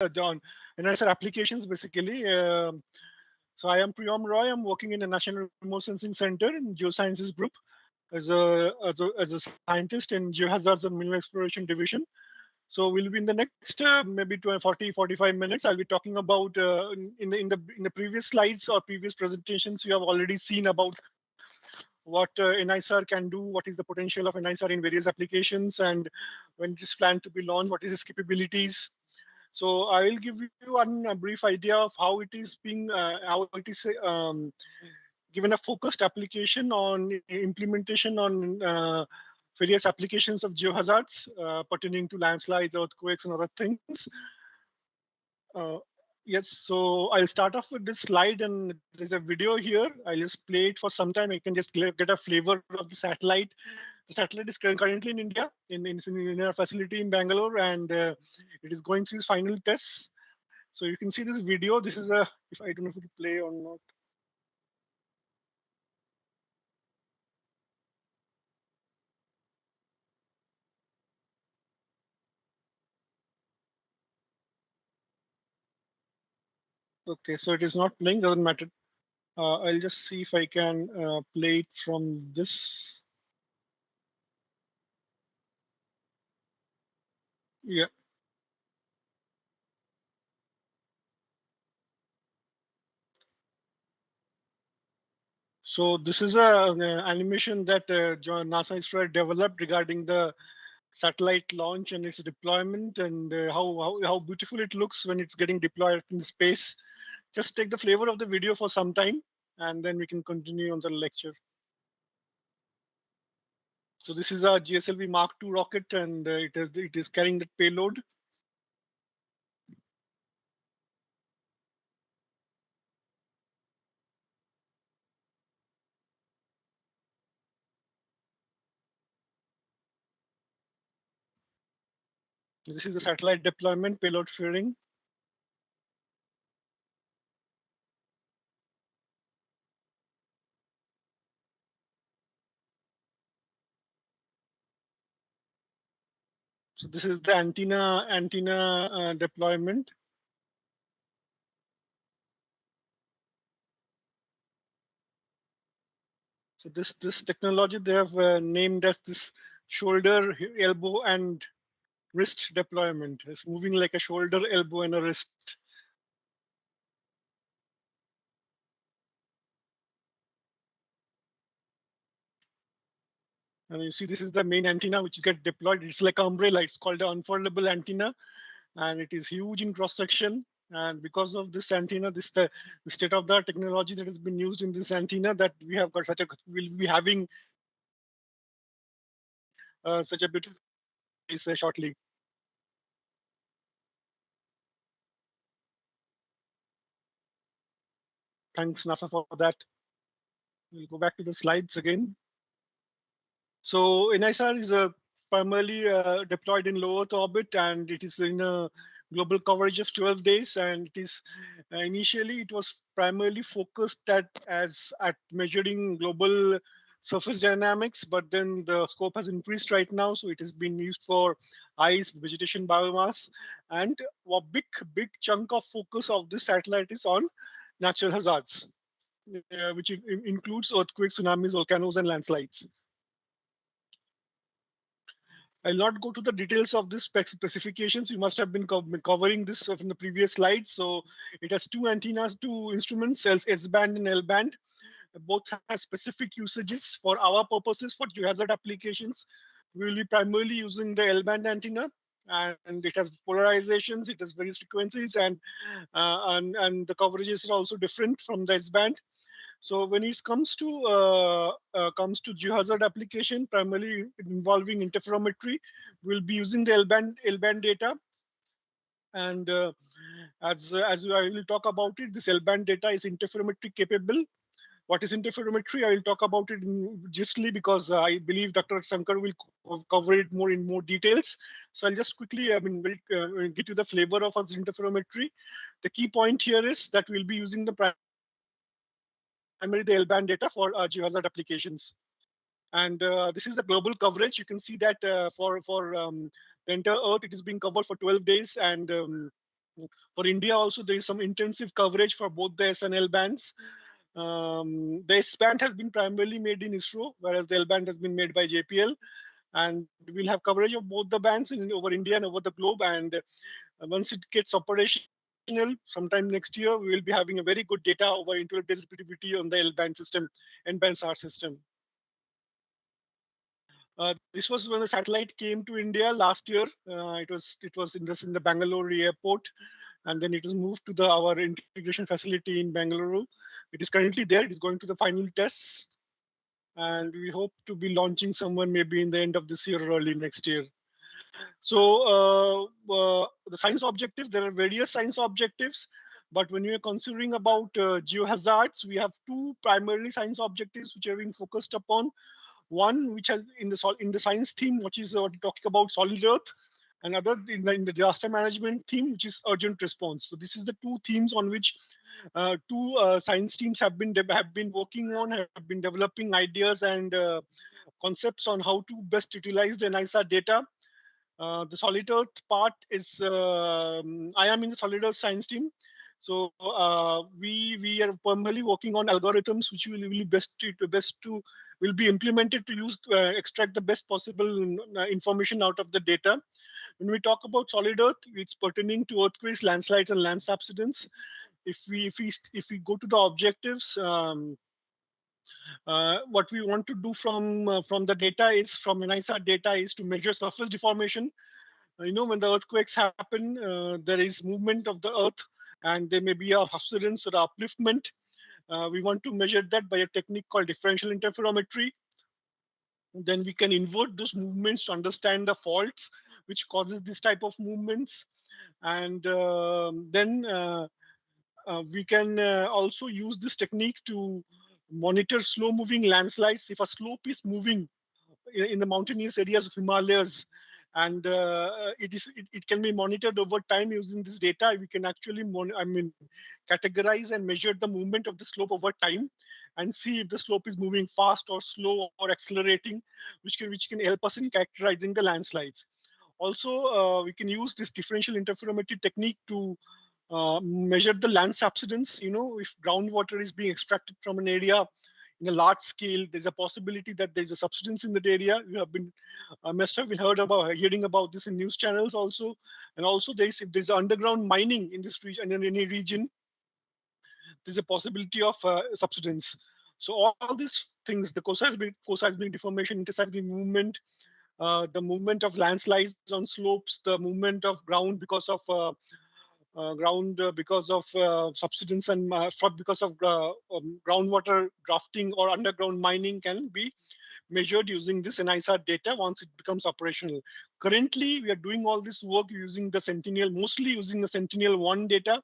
on NISAR applications basically. So I am Priyam Roy. I'm working in the National Remote Sensing Center in Geosciences Group as a scientist in Geohazards and Mineral Exploration Division. So we'll be in the next maybe 40-45 minutes. I'll be talking about in the previous slides or previous presentations. You have already seen about what NISAR can do, what is the potential of NISAR in various applications, and when it is planned to be launched, what is its capabilities. So I will give you a brief idea of how it is being, how it is given a focused application on implementation on various applications of geohazards pertaining to landslides, earthquakes, and other things. Yes, so I'll start off with this slide, and there's a video here. I'll just play it for some time. I can just get a flavor of the satellite. The satellite is currently in India, in our facility in Bangalore, and it is going through its final tests. So you can see this video. This is if I don't know if it will play or not. Okay, so it is not playing, doesn't matter. I'll just see if I can play it from this. Yeah. So this is an animation that NASA ISRO developed regarding the satellite launch and its deployment, and how beautiful it looks when it's getting deployed in space. Just take the flavor of the video for some time, and then we can continue on the lecture. So this is a GSLV Mark II rocket, and it is carrying the payload. This is the satellite deployment payload fairing. So this is the antenna deployment. So this technology they have named as this shoulder, elbow, and wrist deployment. It's moving like a shoulder, elbow, and a wrist. And you see, this is the main antenna which gets deployed. It's like an umbrella. It's called an unfoldable antenna, and it is huge in cross section. And because of this antenna, the state of the art technology that has been used in this antenna, that we have got we'll be having such a beautiful piece shortly. Thanks, NASA, for that. We'll go back to the slides again. So NISAR is primarily deployed in low Earth orbit, and it is in a global coverage of 12 days. And it is initially it was primarily focused at measuring global surface dynamics, but then the scope has increased right now, so it has been used for ice, vegetation, biomass, and a big chunk of focus of this satellite is on natural hazards, which includes earthquakes, tsunamis, volcanoes, and landslides. I'll not go to the details of this specifications. You must have been covering this from the previous slide. So it has two antennas, two instruments, S-band and L-band. Both have specific usages. For our purposes, for geohazard applications, we will be primarily using the L-band antenna, and it has polarizations, it has various frequencies, and the coverages are also different from the S-band. So when it comes to geohazard application, primarily involving interferometry, we'll be using the L-band data. And as I will talk about it, this L-band data is interferometry capable. What is interferometry? I will talk about it justly because I believe Dr. Shankar will cover it in more details. So I'll just quickly get you the flavor of interferometry. The key point here is that we'll be using the primarily the L-band data for geohazard applications. And this is the global coverage. You can see that for the entire Earth, it is being covered for 12 days. And For India also, there is some intensive coverage for both the S and L bands. The S band has been primarily made in ISRO, whereas the L band has been made by JPL. And we'll have coverage of both the bands over India and over the globe. And once it gets operational, sometime next year, we will be having a very good data over internet repeatability on the L band system, N band SAR system. This was when the satellite came to India last year. It was in the Bangalore airport, and then it was moved to our integration facility in Bangalore. It is currently there. It is going to the final tests, and we hope to be launching someone maybe in the end of this year or early next year. So the science objectives, there are various science objectives, but when we are considering about geohazards, we have two primarily science objectives which are being focused upon. One which has in the science theme, which is talking about solid earth, another in the disaster management theme, which is urgent response. So this is the two themes on which two science teams have been working on, have been developing ideas and concepts on how to best utilize the NISAR data. The solid earth part is I am in the solid earth science team. So we are primarily working on algorithms which will be will be implemented to use to extract the best possible information out of the data. When we talk about solid earth, it's pertaining to earthquakes, landslides, and land subsidence. If we go to the objectives, what we want to do from the data is from NISAR data is to measure surface deformation. When the earthquakes happen, there is movement of the earth, and there may be a subsidence or upliftment. We want to measure that by a technique called differential interferometry. Then we can invert those movements to understand the faults which causes this type of movements, and then we can also use this technique to monitor slow moving landslides. If a slope is moving in the mountainous areas of Himalayas, and it can be monitored over time using this data, we can actually categorize and measure the movement of the slope over time and see if the slope is moving fast or slow or accelerating, which can help us in characterizing the landslides. Also, we can use this differential interferometry technique to measure the land subsidence. If groundwater is being extracted from an area in a large scale, there's a possibility that there's a subsidence in that area. You have been must have been hearing about this in news channels also. And also, if there's underground mining in this region, in any region, there's a possibility of subsidence. So all these things, the co-seismic deformation, interseismic movement, the movement of landslides on slopes, the movement of ground because of subsidence and because of groundwater drafting or underground mining can be measured using this NISAR data once it becomes operational. Currently, we are doing all this work using the Sentinel, mostly using the Sentinel-1 data,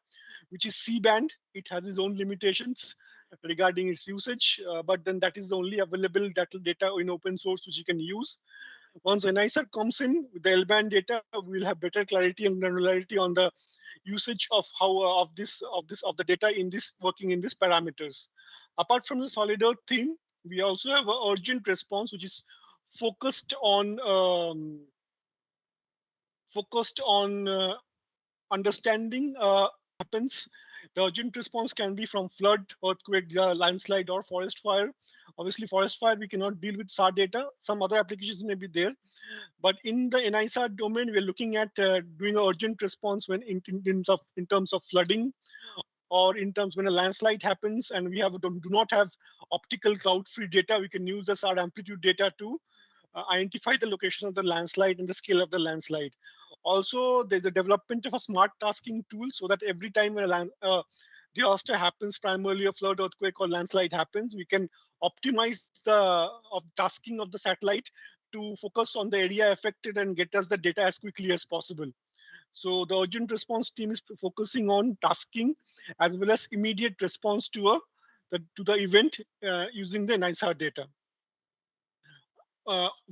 which is C-band. It has its own limitations regarding its usage, but then that is the only available data in open source which you can use. Once NISAR comes in with the L-band data, we'll have better clarity and granularity on the usage of how of the data in this working in these parameters. Apart from the solid earth theme, we also have an urgent response which is focused on understanding happens. The urgent response can be from flood, earthquake, landslide, or forest fire. Obviously, forest fire we cannot deal with SAR data. Some other applications may be there, but in the NISAR domain, we are looking at doing an urgent response when in terms of flooding, or in terms when a landslide happens and we do not have optical cloud-free data. We can use the SAR amplitude data to identify the location of the landslide and the scale of the landslide. Also, there's a development of a smart tasking tool so that every time a disaster happens, primarily a flood, earthquake, or landslide happens, we can optimize the tasking of the satellite to focus on the area affected and get us the data as quickly as possible. So the urgent response team is focusing on tasking as well as immediate response to the event using the NISAR data.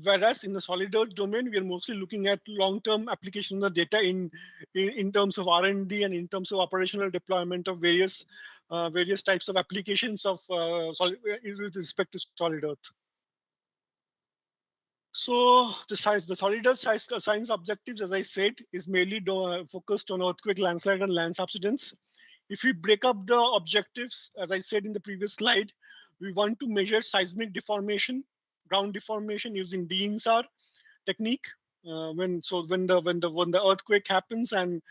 Whereas in the solid earth domain, we are mostly looking at long-term application of the data in terms of R&D and in terms of operational deployment of various types of applications of with respect to solid earth. So the solidar science objectives, as I said, is mainly focused on earthquake, landslide, and land subsidence. If we break up the objectives, as I said in the previous slide, we want to measure seismic deformation, ground deformation using INSAR technique. When the earthquake happens and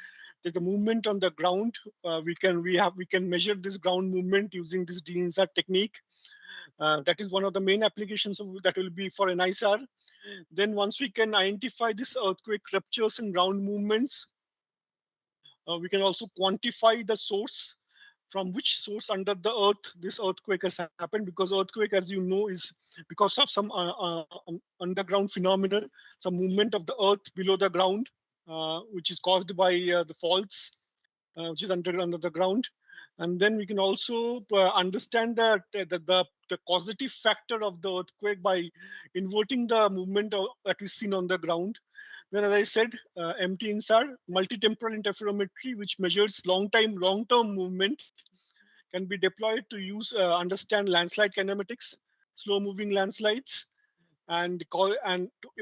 there's a movement on the ground, we can measure this ground movement using this INSAR technique. That is one of the main applications that will be for NISAR. Then once we can identify this earthquake ruptures and ground movements, we can also quantify the source, from which source under the earth this earthquake has happened, because earthquake, as you know, is because of some underground phenomenon, some movement of the earth below the ground, which is caused by the faults, which is under the ground. And then we can also understand the causative factor of the earthquake by inverting the movement that is seen on the ground. Then, as I said, MT-INSAR, multi-temporal interferometry, which measures long-term movement, can be deployed to understand landslide kinematics, slow-moving landslides, and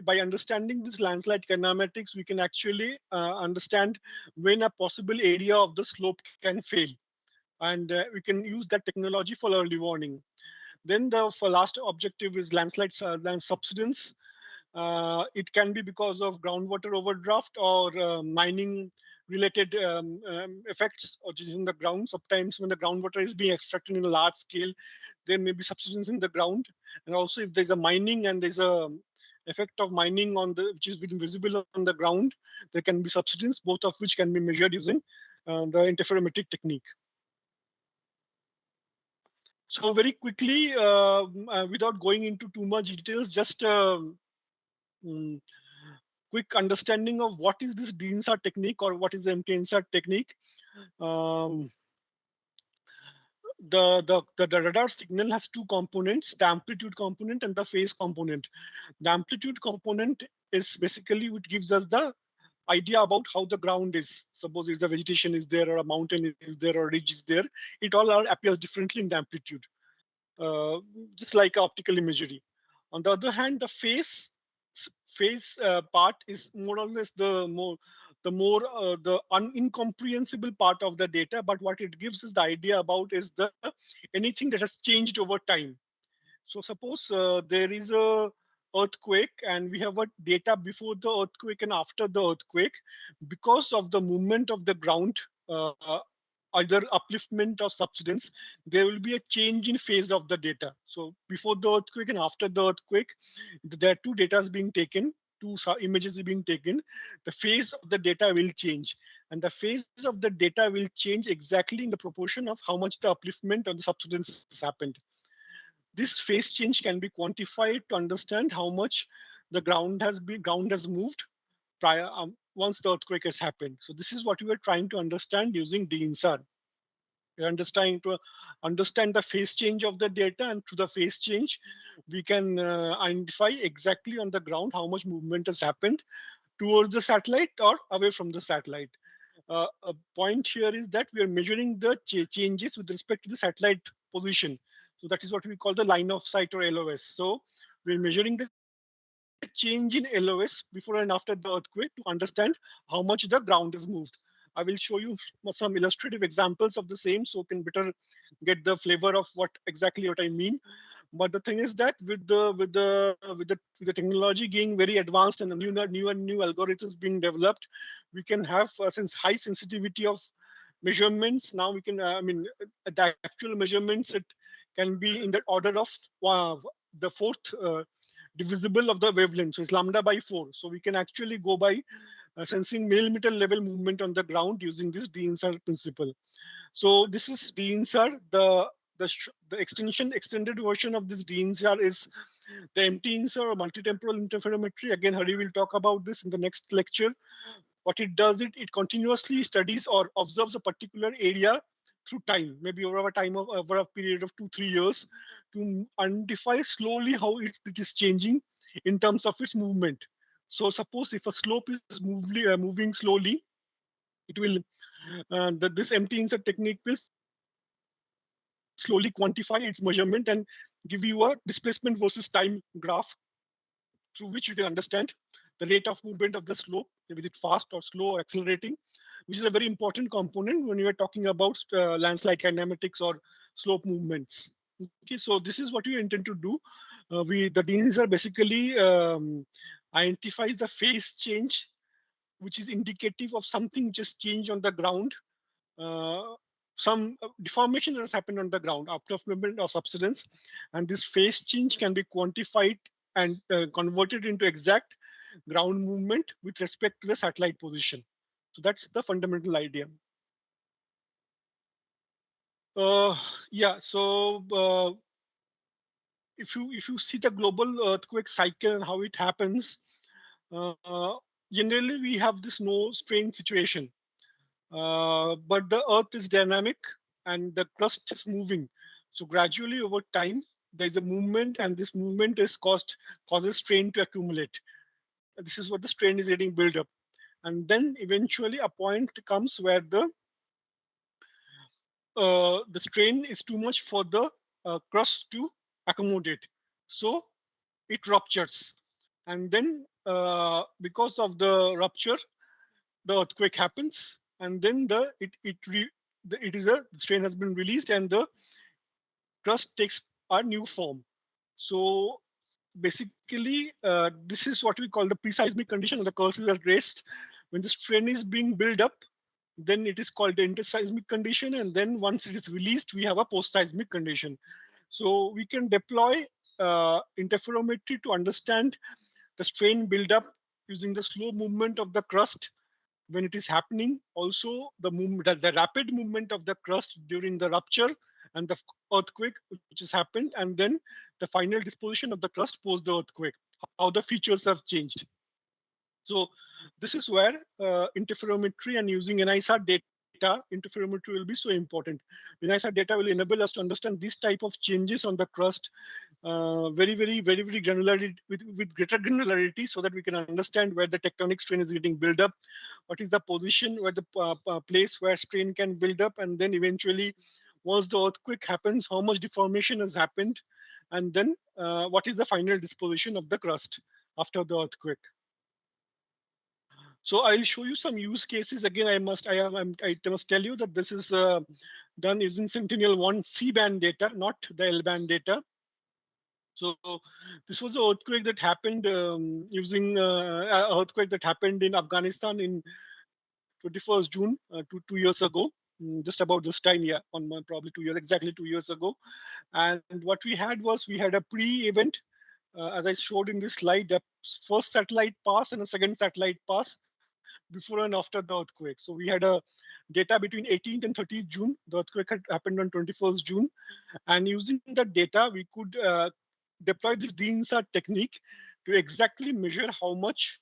by understanding this landslide kinematics, we can actually understand when a possible area of the slope can fail, and we can use that technology for early warning. Then the last objective is landslide land subsidence. It can be because of groundwater overdraft or mining related effects or just in the ground. Sometimes when the groundwater is being extracted in a large scale, there may be subsidence in the ground. And also if there's a mining and there's a effect of mining which is visible on the ground, there can be subsidence, both of which can be measured using the interferometric technique. So very quickly, without going into too much details, just quick understanding of what is this INSAR technique or what is the MT-INSAR technique. The radar signal has two components, the amplitude component and the phase component. The amplitude component is basically what gives us the idea about how the ground is. Suppose if the vegetation is there or a mountain is there or a ridge is there, it all appears differently in the amplitude, just like optical imagery. On the other hand, the phase part is more or less the incomprehensible part of the data, but what it gives us the idea about is anything that has changed over time. So suppose there is a earthquake and we have a data before the earthquake and after the earthquake. Because of the movement of the ground, either upliftment or subsidence, there will be a change in phase of the data. So before the earthquake and after the earthquake, there are two data being taken, two images being taken. The phase of the data will change, and the phase of the data will change exactly in the proportion of how much the upliftment or the subsidence has happened. This phase change can be quantified to understand how much the ground has moved prior once the earthquake has happened. So this is what we were trying to understand using INSAR. We're trying to understand the phase change of the data, and through the phase change, we can identify exactly on the ground how much movement has happened towards the satellite or away from the satellite. A point here is that we are measuring the changes with respect to the satellite position. So that is what we call the line of sight or LOS. So we're measuring the change in LOS before and after the earthquake to understand how much the ground is moved. I will show you some illustrative examples of the same so you can better get the flavor of what I mean. But the thing is that with the technology getting very advanced and new algorithms being developed, we can have since high sensitivity of measurements. Now we can the actual measurements, it can be in the order of the fourth divisible of the wavelength, so it's lambda by 4. So we can actually go by sensing millimeter level movement on the ground using this INSAR principle. So this is INSAR. The extended version of this INSAR is the MT-INSAR or multi-temporal interferometry. Again, Hari will talk about this in the next lecture. What it does, it continuously studies or observes a particular area through time, maybe over a period of 2-3 years, to identify slowly how it is changing in terms of its movement. So suppose if a slope is moving slowly, it will this MT-INSAR technique will slowly quantify its measurement and give you a displacement versus time graph through which you can understand the rate of movement of the slope, is it fast or slow or accelerating, which is a very important component when you are talking about landslide kinematics or slope movements. Okay, so this is what we intend to do. The NISAR basically identifies the phase change, which is indicative of something just changed on the ground, some deformation that has happened on the ground after movement or subsidence, and this phase change can be quantified and converted into exact ground movement with respect to the satellite position. So that's the fundamental idea. Yeah, so if you see the global earthquake cycle and how it happens, uh, generally we have this no strain situation. But the Earth is dynamic and the crust is moving. So gradually over time, there is a movement, and this movement is causes strain to accumulate. This is what the strain is getting built up. And then eventually a point comes where the strain is too much for the crust to accommodate. So it ruptures. And then because of the rupture, the earthquake happens, and then the strain has been released, and the crust takes a new form. So basically, this is what we call the pre-seismic condition, or the curses are raised. When the strain is being built up, then it is called the interseismic condition, and then once it is released, we have a post-seismic condition. So we can deploy interferometry to understand the strain buildup using the slow movement of the crust when it is happening, also the rapid movement of the crust during the rupture and the earthquake which has happened, and then the final disposition of the crust post the earthquake, how the features have changed. So this is where interferometry and using NISAR data, interferometry will be so important. NISAR data will enable us to understand this type of changes on the crust very granularity, with greater granularity, so that we can understand where the tectonic strain is getting built up, what is the position where the place where strain can build up, and then eventually once the earthquake happens, how much deformation has happened, and then what is the final disposition of the crust after the earthquake. So I'll show you some use cases. Again, I must tell you that this is done using Sentinel-1 C-band data, not the L-band data. So this was an earthquake that happened using earthquake that happened in Afghanistan in 21st June, 2 years ago, just about this time, yeah, probably 2 years, exactly 2 years ago. And what we had was we had a pre-event, as I showed in this slide, a first satellite pass and a second satellite pass before and after the earthquake. So we had a data between 18th and 30th June. The earthquake had happened on 21st June. And using that data, we could deploy this InSAR technique to exactly measure how much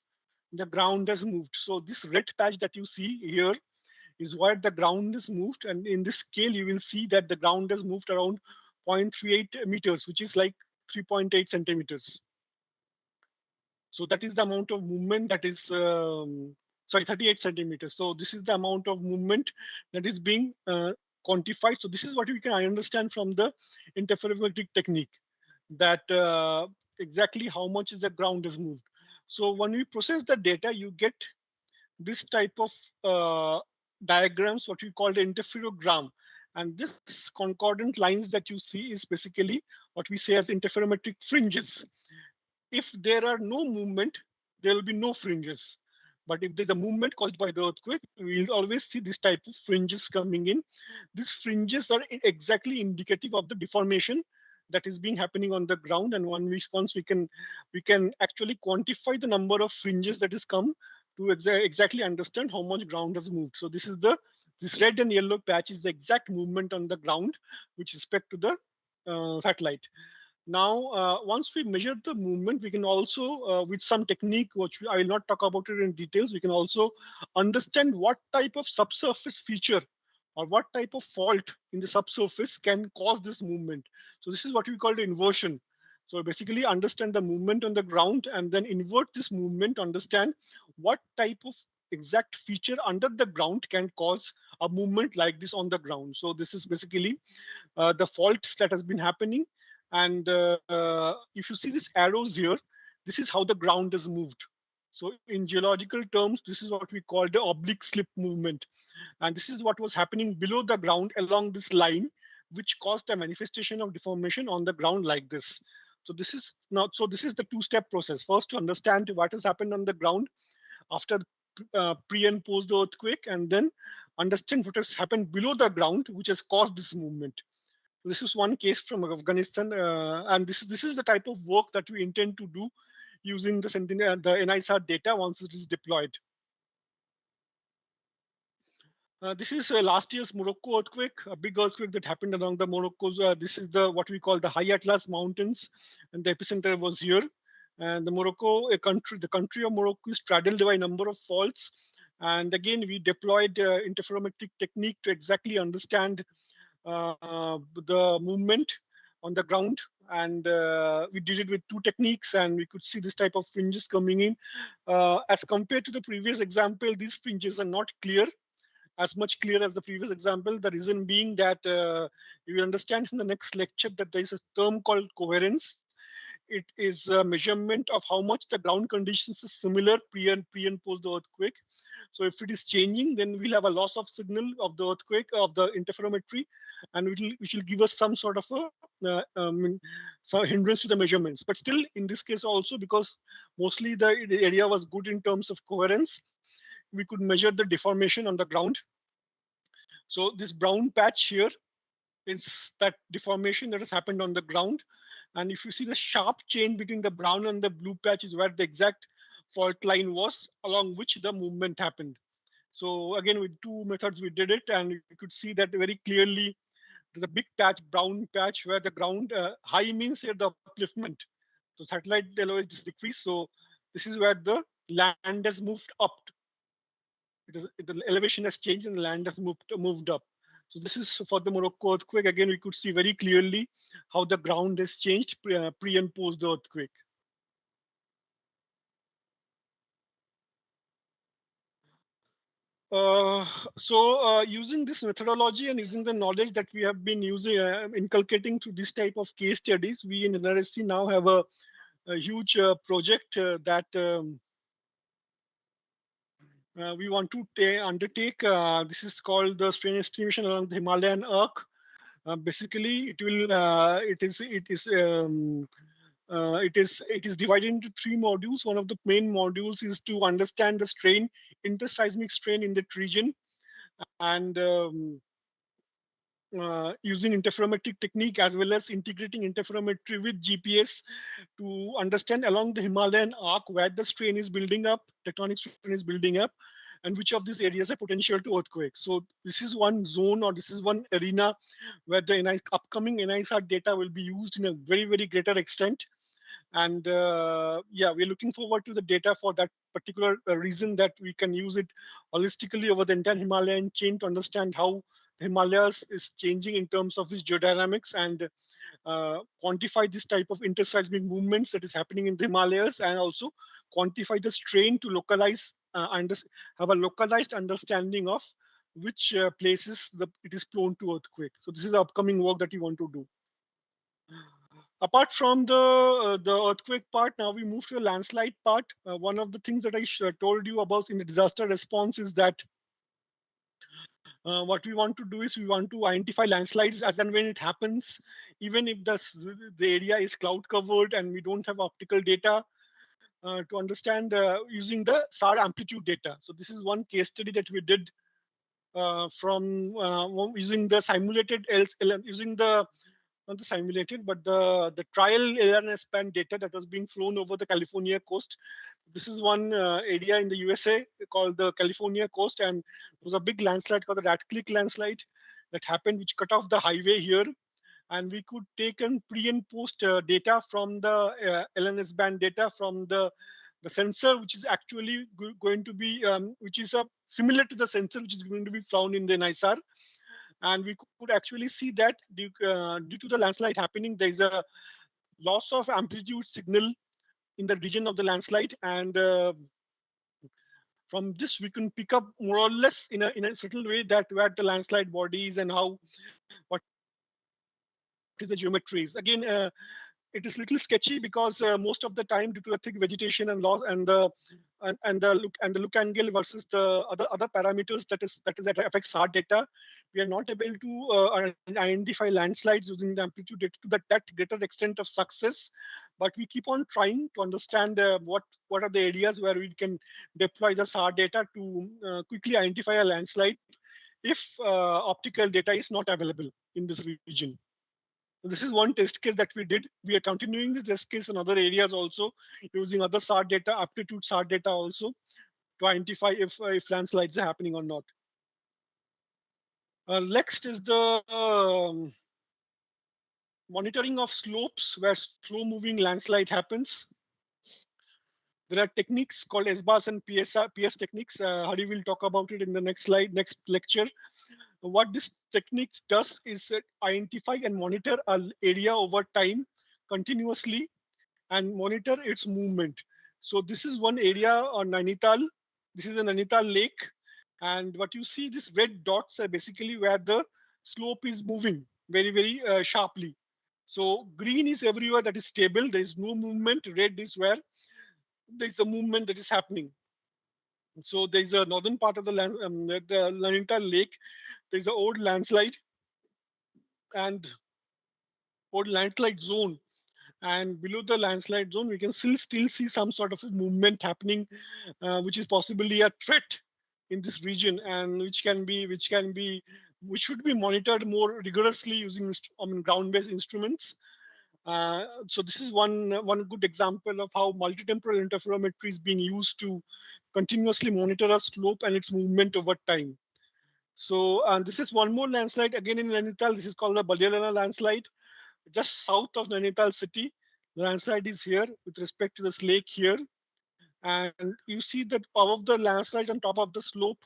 the ground has moved. So this red patch that you see here is where the ground is moved. And in this scale, you will see that the ground has moved around 0.38 meters, which is like 3.8 centimeters. So that is the amount of movement that is, sorry, 38 centimeters. So this is the amount of movement that is being quantified. So this is what we can understand from the interferometric technique, that exactly how much is the ground is moved. So when we process the data, you get this type of diagrams, what we call the interferogram. And this concordant lines that you see is basically what we say as interferometric fringes. If there are no movement, there will be no fringes. But if there's a movement caused by the earthquake, we'll always see this type of fringes coming in. These fringes are exactly indicative of the deformation that is being happening on the ground. And once we can actually quantify the number of fringes that is come to exactly understand how much ground has moved. So this red and yellow patch is the exact movement on the ground with respect to the satellite. Now, once we measure the movement, we can also, with some technique, which I will not talk about it in details, we can also understand what type of subsurface feature or what type of fault in the subsurface can cause this movement. So this is what we call the inversion. So basically understand the movement on the ground and then invert this movement, understand what type of exact feature under the ground can cause a movement like this on the ground. So this is basically the faults that has been happening. And if you see these arrows here, this is how the ground is moved. So in geological terms, this is what we call the oblique slip movement. And this is what was happening below the ground along this line, which caused a manifestation of deformation on the ground like this. So this is not, so this is the two-step process. First, to understand what has happened on the ground after pre and post earthquake, and then understand what has happened below the ground, which has caused this movement. This is one case from Afghanistan, and this is the type of work that we intend to do using the Sentinel, the NISAR data once it is deployed. This is last year's Morocco earthquake, a big earthquake that happened along the Morocco's. This is the what we call the High Atlas Mountains, and the epicenter was here. And the country of Morocco is straddled by a number of faults. And again, we deployed interferometric technique to exactly understand the movement on the ground. And we did it with two techniques, and we could see this type of fringes coming in. As compared to the previous example, these fringes are not clear, as much clear as the previous example. The reason being that you will understand in the next lecture that there is a term called coherence. It is a measurement of how much the ground conditions is similar pre and post the earthquake. So if it is changing, then we'll have a loss of signal of the earthquake, of the interferometry, and which will give us some sort of a some hindrance to the measurements. But still, in this case also, because mostly the area was good in terms of coherence, we could measure the deformation on the ground. So this brown patch here is that deformation that has happened on the ground. And if you see the sharp change between the brown and the blue patch is where the exact fault line was along which the movement happened. So again, with two methods we did it, and you could see that very clearly. There's a big patch, brown patch, where the ground high means here the upliftment. So satellite yellow is decreased. So this is where the land has moved up. The elevation has changed and the land has moved up. So this is for the Morocco earthquake. Again, we could see very clearly how the ground has changed pre and post the earthquake. Using this methodology and using the knowledge that we have been using, inculcating through this type of case studies, we in NRSC now have a huge project that we want to undertake. This is called the strain estimation along the Himalayan arc. Basically, it is divided into three modules. One of the main modules is to understand the strain, interseismic strain in that region, and using interferometric technique as well as integrating interferometry with GPS to understand along the Himalayan arc where the strain is building up, tectonic strain is building up, and which of these areas are potential to earthquakes. So this is one zone, or this is one arena where the upcoming NISAR data will be used in a very, very greater extent. And yeah, we're looking forward to the data for that particular reason, that we can use it holistically over the entire Himalayan chain to understand how the Himalayas is changing in terms of its geodynamics, and quantify this type of interseismic movements that is happening in the Himalayas, and also quantify the strain to localize and have a localized understanding of which places it is prone to earthquake. So this is the upcoming work that we want to do. Apart from the earthquake part, now we move to the landslide part. One of the things that I told you about in the disaster response is that what we want to do is we want to identify landslides as and when it happens, even if the area is cloud covered and we don't have optical data, to understand using the SAR amplitude data. So this is one case study that we did from using the simulated using the not the simulated, but the trial LRNS band data that was being flown over the California coast. This is one area in the USA called the California coast, and there was a big landslide called the Ratcliffe landslide that happened, which cut off the highway here. And we could take in pre and post data from the LNS band data from the sensor, which is actually going to be, which is similar to the sensor which is going to be found in the NISAR. And we could actually see that due to the landslide happening, there is a loss of amplitude signal in the region of the landslide. And from this, we can pick up more or less in a certain way that where the landslide body is and what is the geometry is. Again, it is little sketchy because most of the time, due to the thick vegetation and loss and the look angle versus the other parameters that affect SAR data, we are not able to identify landslides using the amplitude data to that greater extent of success. But we keep on trying to understand what are the areas where we can deploy the SAR data to quickly identify a landslide if optical data is not available in this region. This is one test case that we did. We are continuing this test case in other areas also, using other SAR data, aptitude SAR data also, to identify if landslides are happening or not. Next is the monitoring of slopes where slow-moving landslide happens. There are techniques called SBAS and PS techniques. Hari will talk about it in the next slide, next lecture. What this technique does is identify and monitor an area over time continuously and monitor its movement. So this is one area on Nainital. This is a Nainital lake. And what you see, these red dots are basically where the slope is moving very, very sharply. So green is everywhere that is stable. There is no movement. Red is where there is a movement that is happening. So there is a northern part of the Nainital lake. There is an old landslide and old landslide zone. And below the landslide zone, we can still see some sort of movement happening, which is possibly a threat in this region, and which should be monitored more rigorously using ground-based instruments. So this is one good example of how multi-temporal interferometry is being used to continuously monitor a slope and its movement over time. So this is one more landslide again in Nainital. This is called the Balialana landslide, just south of Nainital city. The landslide is here with respect to this lake here. And you see that above the landslide on top of the slope,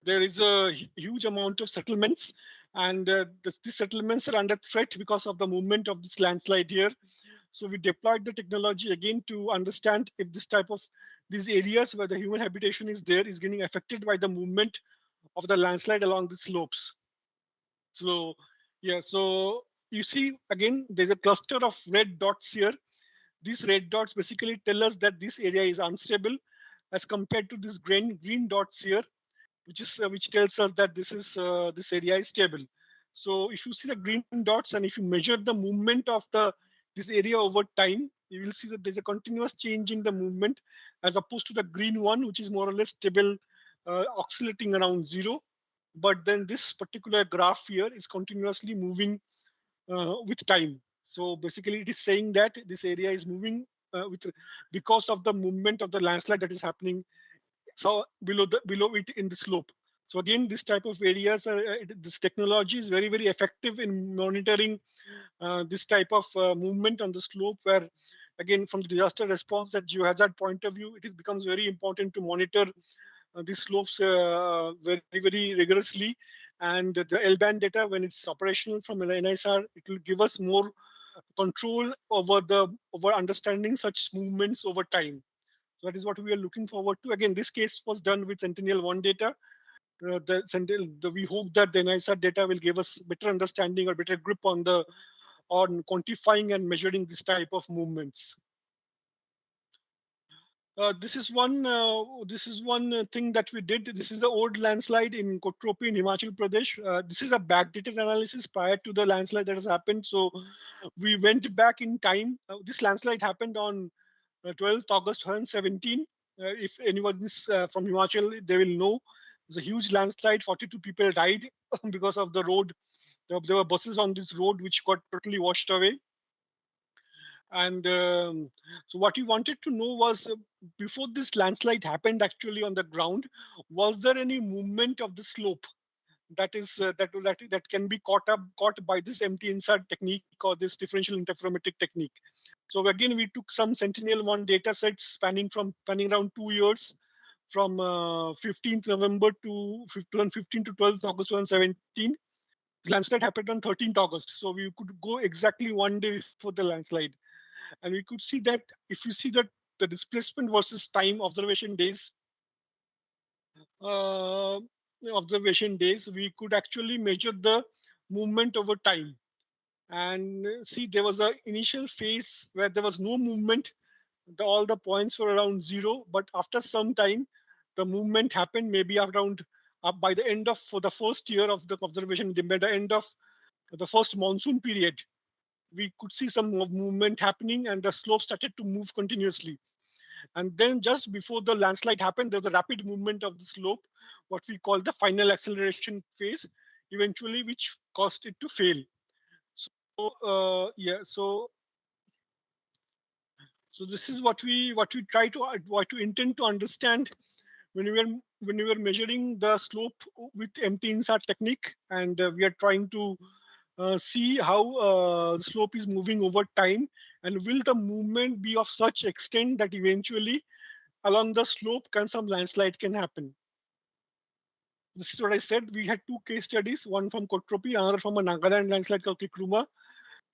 there is a huge amount of settlements. And these settlements are under threat because of the movement of this landslide here. So we deployed the technology again to understand if these areas where the human habitation is there is getting affected by the movement of the landslide along the slopes. So yeah, so you see again, there's a cluster of red dots here. These red dots basically tell us that this area is unstable as compared to these green dots here, which tells us that this area is stable. So if you see the green dots and if you measure the movement of this area over time, you will see that there's a continuous change in the movement as opposed to the green one, which is more or less stable, oscillating around 0. But then this particular graph here is continuously moving with time. So basically, it is saying that this area is moving because of the movement of the landslide that is happening. So below it in the slope. So again, this type of areas, this technology is very, very effective in monitoring this type of movement on the slope, where again, from the disaster response at geohazard point of view, it becomes very important to monitor these slopes very, very rigorously. And the L-band data, when it's operational from NISAR, it will give us more control over understanding such movements over time. So that is what we are looking forward to. Again, this case was done with Sentinel-1 data. We hope that the NISAR data will give us better understanding or better grip on quantifying and measuring this type of movements. This is one thing that we did. This is the old landslide in Kotropi in Himachal Pradesh. This is a backdated analysis prior to the landslide that has happened. So we went back in time. This landslide happened on 12th August 2017. If anyone is from Himachal, they will know. It's a huge landslide. 42 people died because of the road. There were buses on this road which got totally washed away. And so what we wanted to know was, before this landslide happened actually on the ground, was there any movement of the slope that can be caught by this MT-INSAR technique or this differential interferometric technique? So again, we took some Sentinel-1 data sets spanning around 2 years, from 15th November to 12th August 2017. The landslide happened on 13th August. So we could go exactly 1 day before the landslide. And we could see that if you see that the displacement versus time observation days, we could actually measure the movement over time. And see, there was an initial phase where there was no movement. All the points were around zero, but after some time, the movement happened. Maybe around by the end of for the first year of the observation, by the end of the first monsoon period, we could see some movement happening, and the slope started to move continuously. And then just before the landslide happened, there was a rapid movement of the slope, what we call the final acceleration phase, eventually which caused it to fail. So yeah, so this is what we try to what we intend to understand when we were measuring the slope with empty InSAR technique, and we are trying to see how the slope is moving over time, and will the movement be of such extent that eventually along the slope some landslide can happen. This is what I said. We had two case studies, one from Kotropi, another from a Nagaland landslide called Kikruma,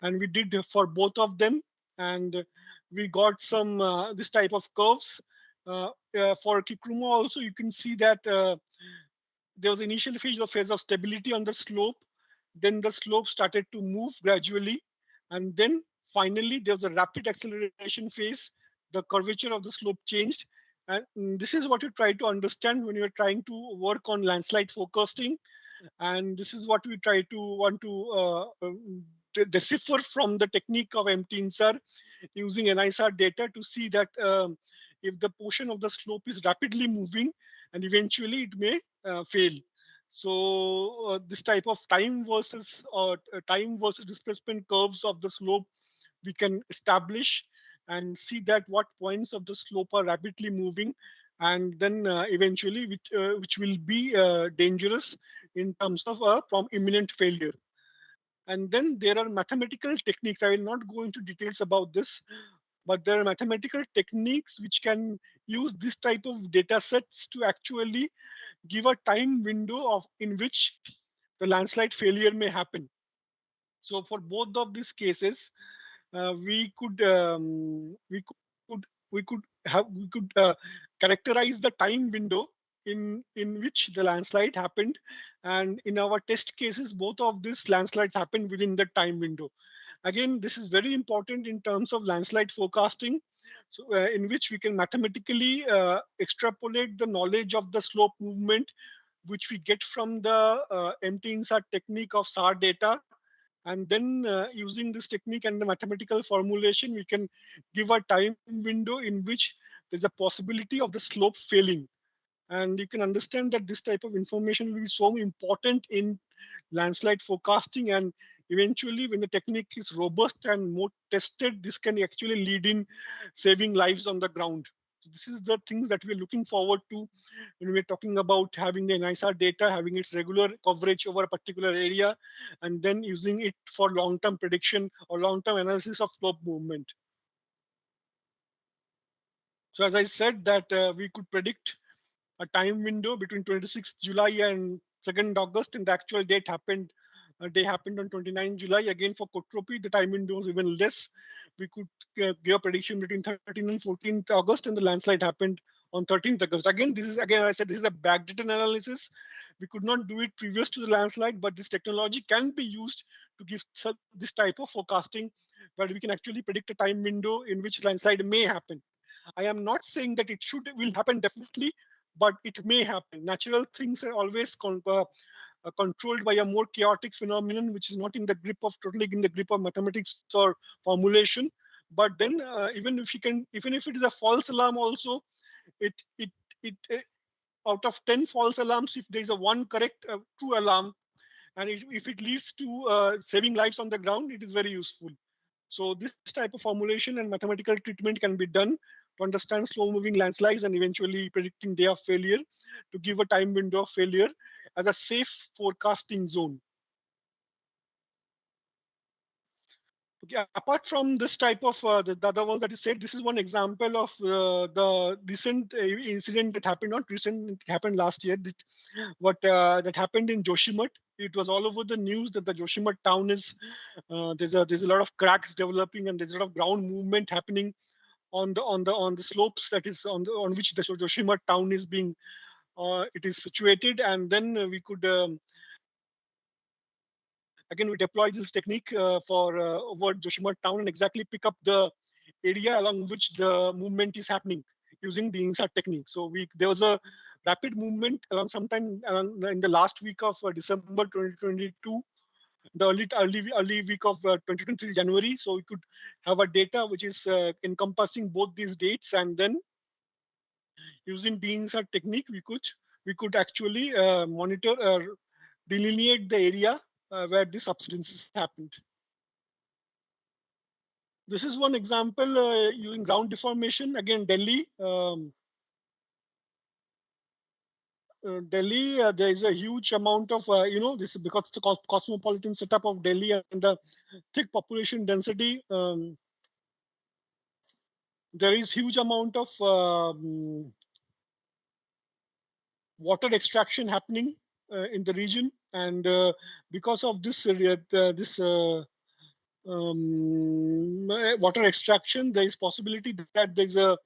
and we did for both of them, and we got some this type of curves. For Kikruma also, you can see that there was initial phase of stability on the slope. Then the slope started to move gradually, and then finally there was a rapid acceleration phase. The curvature of the slope changed, and this is what you try to understand when you're trying to work on landslide forecasting. And this is what we try to want to decipher from the technique of empty InSAR using NISAR data to see that if the portion of the slope is rapidly moving, and eventually it may fail. So this type of time versus displacement curves of the slope we can establish and see that what points of the slope are rapidly moving, and then eventually which will be dangerous in terms of from imminent failure. And then there are mathematical techniques. I will not go into details about this, but there are mathematical techniques which can use this type of data sets to actually give a time window of in which the landslide failure may happen. So for both of these cases, we could characterize the time window in which the landslide happened, and in our test cases, both of these landslides happened within the time window. Again, this is very important in terms of landslide forecasting, so in which we can mathematically extrapolate the knowledge of the slope movement, which we get from the empty InSAR technique of SAR data. And then using this technique and the mathematical formulation, we can give a time window in which there's a possibility of the slope failing. And you can understand that this type of information will be so important in landslide forecasting, and eventually when the technique is robust and more tested, this can actually lead in saving lives on the ground. So this is the things that we're looking forward to when we're talking about having the NISAR data, having its regular coverage over a particular area, and then using it for long-term prediction or long-term analysis of slope movement. So as I said that we could predict a time window between 26th July and 2nd August, and the actual date happened. They happened on 29 July. Again, for Kotropi, the time window was even less. We could give a prediction between 13th and 14th August, and the landslide happened on 13th August. Again, I said, this is a backdated analysis. We could not do it previous to the landslide, but this technology can be used to give this type of forecasting, where we can actually predict a time window in which landslide may happen. I am not saying that it will happen definitely, but it may happen. Natural things are always controlled by a more chaotic phenomenon, which is not in the grip of totally in the grip of mathematics or formulation. But then, even if it is a false alarm, also, it out of 10 false alarms, if there is a one correct true alarm, and if it leads to saving lives on the ground, it is very useful. So this type of formulation and mathematical treatment can be done to understand slow-moving landslides and eventually predicting day of failure, to give a time window of failure as a safe forecasting zone. Okay, apart from this type of the other one that is said, this is one example of the recent incident that happened. Not recent, it happened last year. That happened in Joshimath. It was all over the news that the Joshimath town is there's a lot of cracks developing, and there's a lot of ground movement happening on the slopes that is on which the Joshimath town is being it is situated. And then we could again, we deploy this technique for over Joshima town and exactly pick up the area along which the movement is happening using the InSAR technique. So there was a rapid movement along sometime in the last week of December 2022, the early week of 2023 January. So we could have a data which is encompassing both these dates, and then using the InSAR technique, we could actually monitor or delineate the area where the subsidences happened. This is one example using ground deformation. Again, Delhi. Delhi, there is a huge amount of, this is because the cosmopolitan setup of Delhi and the thick population density. There is huge amount of water extraction happening in the region, and because of this water extraction, there is possibility that there's the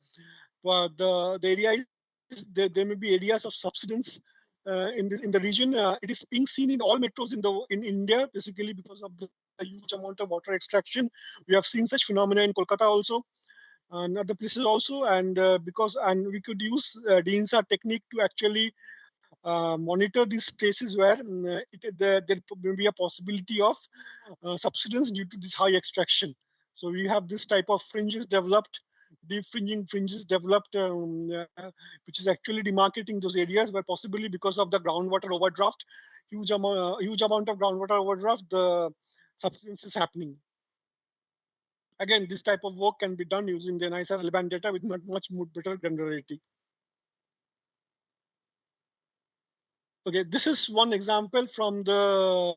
area there may be areas of subsidence in the region. It is being seen in all metros in India, basically because of the huge amount of water extraction. We have seen such phenomena in Kolkata also, and other places also, and we could use the InSAR technique to actually monitor these places where there may be a possibility of subsidence due to this high extraction. So we have this type of fringes developed, deep fringes developed, which is actually demarcating those areas where possibly because of the groundwater overdraft, huge amount of groundwater overdraft, the subsidence is happening. Again, this type of work can be done using the NISAR L-band data with much more better granularity. Okay, this is one example from the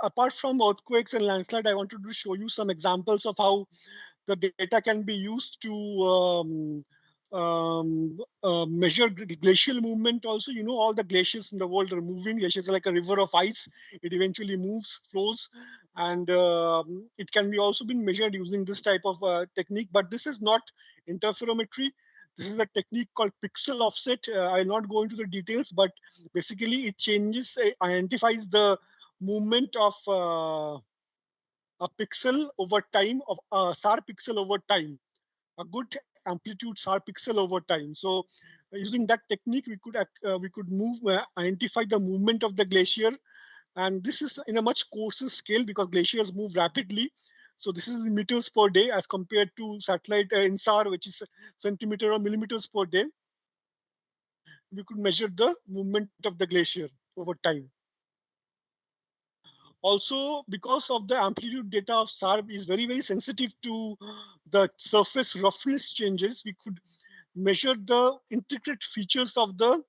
apart from earthquakes and landslide, I wanted to show you some examples of how the data can be used to measure glacial movement also. You know, all the glaciers in the world are moving. Glaciers are like a river of ice. It eventually moves, flows, and it can be also been measured using this type of technique. But this is not interferometry. This is a technique called pixel offset. I'll not go into the details, but basically it identifies the movement of a pixel over time, of a SAR pixel over time, a good amplitude SAR pixel over time. So using that technique, we could identify the movement of the glacier, and this is in a much coarser scale because glaciers move rapidly. So this is in meters per day as compared to satellite InSAR, which is centimeter or millimeters per day. We could measure the movement of the glacier over time. Also, because of the amplitude data of SAR is very, very sensitive to the surface roughness changes, we could measure the intricate features of the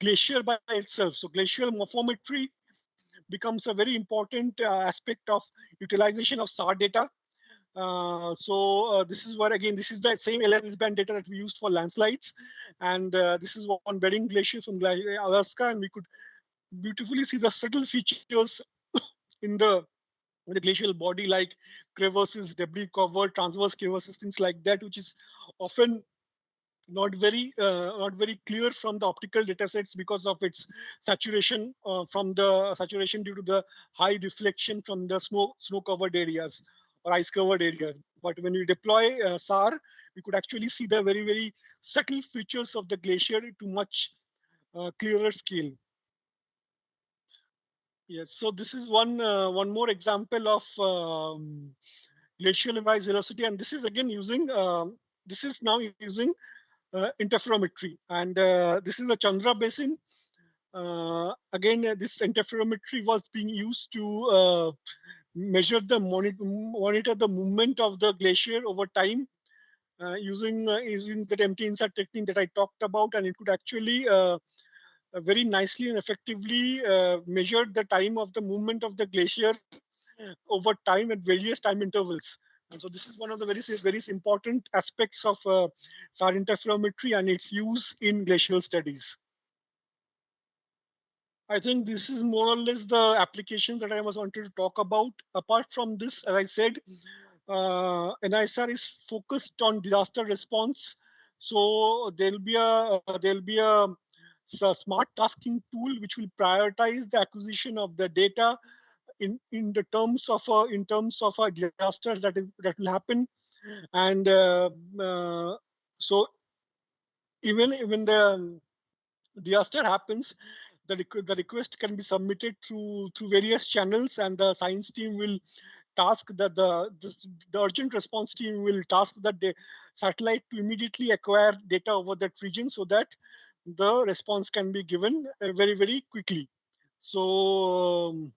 glacier by itself. So glacial morphometry becomes a very important aspect of utilization of SAR data. This is where, again, this is the same L-band data that we used for landslides. And this is one bedding glacier from Alaska, and we could beautifully see the subtle features in the glacial body, like crevasses, debris cover, transverse crevasses, things like that, which is often not very clear from the optical data sets because of its saturation due to the high reflection from the snow covered areas or ice covered areas. But when we deploy SAR, we could actually see the very, very subtle features of the glacier to much clearer scale. Yes, so this is one more example of glacial rise velocity, and this is again using interferometry, and this is the Chandra Basin. Again, this interferometry was being used to monitor the movement of the glacier over time using the empty InSAR technique that I talked about, and it could actually very nicely and effectively measure the time of the movement of the glacier over time at various time intervals. And so this is one of the very important aspects of SAR interferometry and its use in glacial studies. I think this is more or less the application that I was wanted to talk about. Apart from this, as I said, NISAR is focused on disaster response. So there'll be a smart tasking tool which will prioritize the acquisition of the data in the terms of a disaster that will happen. And so even the disaster happens, the request can be submitted through various channels, and the science team will task that the urgent response team will task that the satellite to immediately acquire data over that region so that the response can be given very quickly. So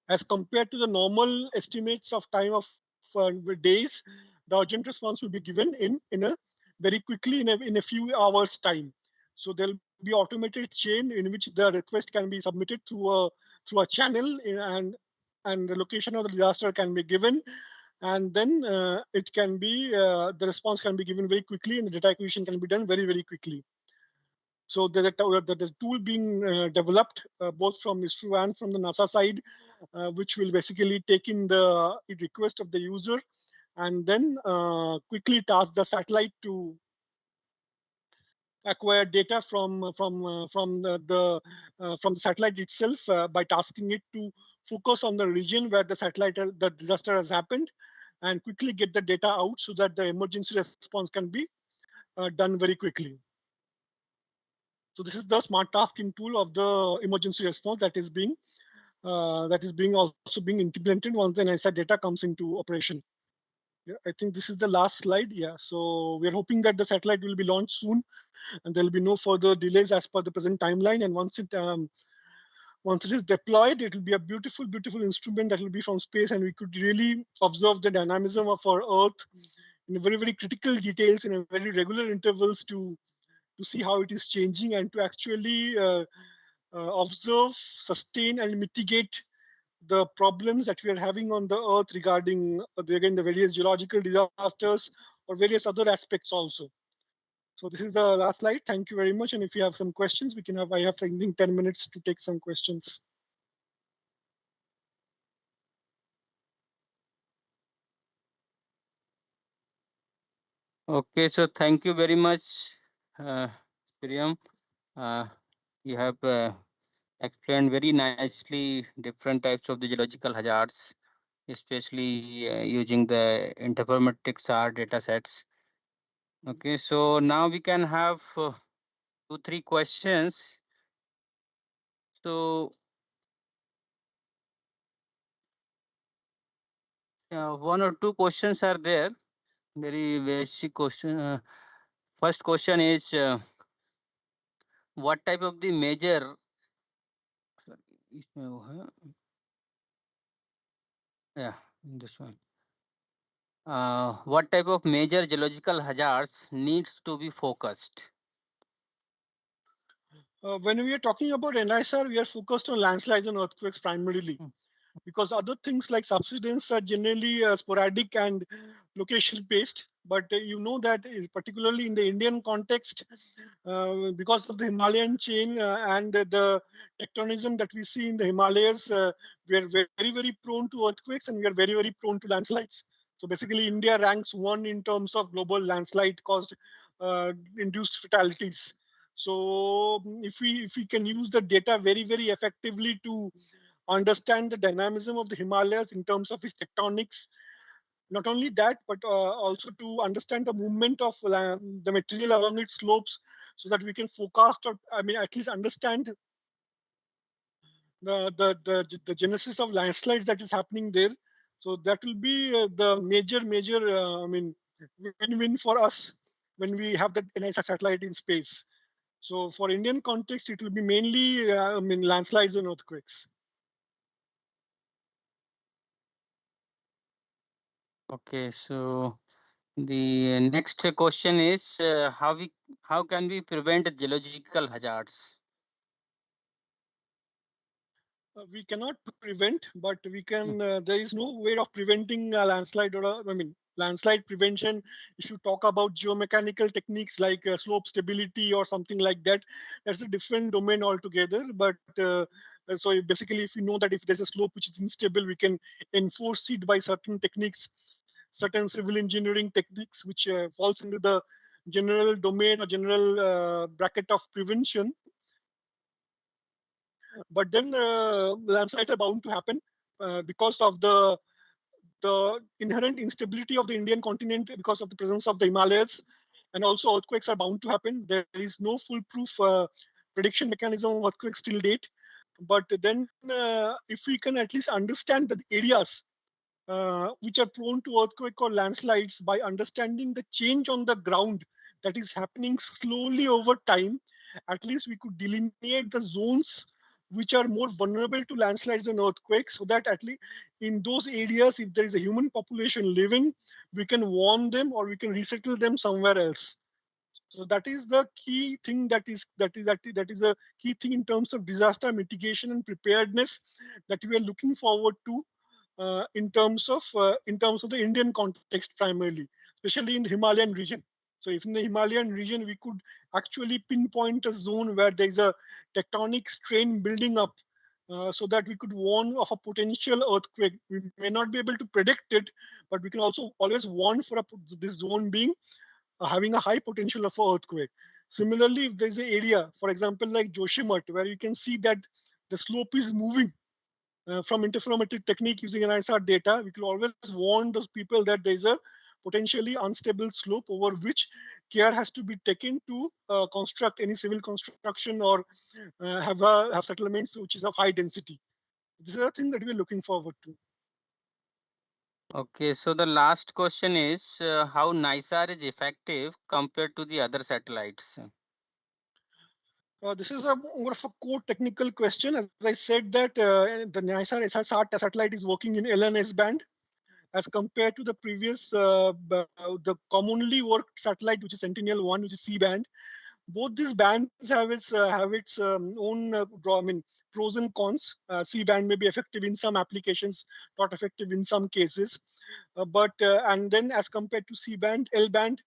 as compared to the normal estimates of time of days, the urgent response will be given in a very quickly in a few hours time. So there'll be automated chain in which the request can be submitted through a channel, and the location of the disaster can be given, and then it can be the response can be given very quickly, and the data acquisition can be done very quickly. So there's a tool being developed both from ISRO and from the NASA side, which will basically take in the request of the user and then quickly task the satellite to acquire data from the satellite itself by tasking it to focus on the region where the disaster has happened, and quickly get the data out so that the emergency response can be done very quickly. So this is the smart tasking tool of the emergency response that is being also being implemented once the NISAR data comes into operation. Yeah, I think this is the last slide. Yeah, so we're hoping that the satellite will be launched soon, and there will be no further delays as per the present timeline. And once it is deployed, it will be a beautiful instrument that will be from space, and we could really observe the dynamism of our Earth in very critical details in a very regular intervals to see how it is changing, and to actually observe, sustain, and mitigate the problems that we are having on the Earth regarding again the various geological disasters or various other aspects also. So this is the last slide. Thank you very much. And if you have some questions, we can have. I have I think 10 minutes to take some questions. Okay, so thank you very much, Priyam. You have explained very nicely different types of the geological hazards, especially using the interferometric SAR data sets. Okay, so now we can have 2-3 questions. So one or two questions are there. Very basic question. First question is what type of the major sorry, इसमें वो है, yeah, this one. What type of major geological hazards needs to be focused? When we are talking about NISAR, we are focused on landslides and earthquakes primarily, because other things like subsidence are generally sporadic and location based. But you know that particularly in the Indian context, because of the Himalayan chain and the tectonism that we see in the Himalayas, we are very prone to earthquakes, and we are very prone to landslides. So basically, India ranks 1 in terms of global landslide caused induced fatalities. So if we can use the data very effectively to understand the dynamism of the Himalayas in terms of its tectonics, not only that, but also to understand the movement of the material along its slopes, so that we can forecast, or I mean at least understand the genesis of landslides that is happening there. So that will be the major I mean win-win for us when we have the NISA satellite in space. So for Indian context, it will be mainly I mean landslides and earthquakes. Okay, so the next question is how can we prevent geological hazards? We cannot prevent, but we can. There is no way of preventing a landslide I mean, landslide prevention. If you talk about geomechanical techniques like slope stability or something like that, that's a different domain altogether. But so basically, if you know that if there's a slope which is unstable, we can enforce it by certain techniques, certain civil engineering techniques, which falls into the general domain or general bracket of prevention. But then landslides are bound to happen because of the inherent instability of the Indian continent, because of the presence of the Himalayas, and also earthquakes are bound to happen. There is no foolproof prediction mechanism of earthquakes till date. But then, if we can at least understand the areas which are prone to earthquake or landslides by understanding the change on the ground that is happening slowly over time, at least we could delineate the zones which are more vulnerable to landslides and earthquakes, so that at least in those areas, if there is a human population living, we can warn them or we can resettle them somewhere else. So that is the key thing, that is a key thing in terms of disaster mitigation and preparedness that we are looking forward to in terms of the Indian context primarily, especially in the Himalayan region. So if in the Himalayan region we could actually pinpoint a zone where there is a tectonic strain building up, so that we could warn of a potential earthquake. We may not be able to predict it, but we can also always warn for this zone being having a high potential of an earthquake. Similarly, if there's an area, for example, like Joshimath, where you can see that the slope is moving from interferometric technique using NISAR data, we could always warn those people that there's a potentially unstable slope over which care has to be taken to construct any civil construction or have settlements which is of high density. This is a thing that we're looking forward to. Okay, so the last question is how NISAR is effective compared to the other satellites? This is a more of a core technical question. As I said that the NISAR SAR satellite is working in LNS band as compared to the previous, the commonly worked satellite, which is Sentinel-1, which is C-band. Both these bands have its own pros and cons. C-band may be effective in some applications, not effective in some cases. And then as compared to C-band, L-band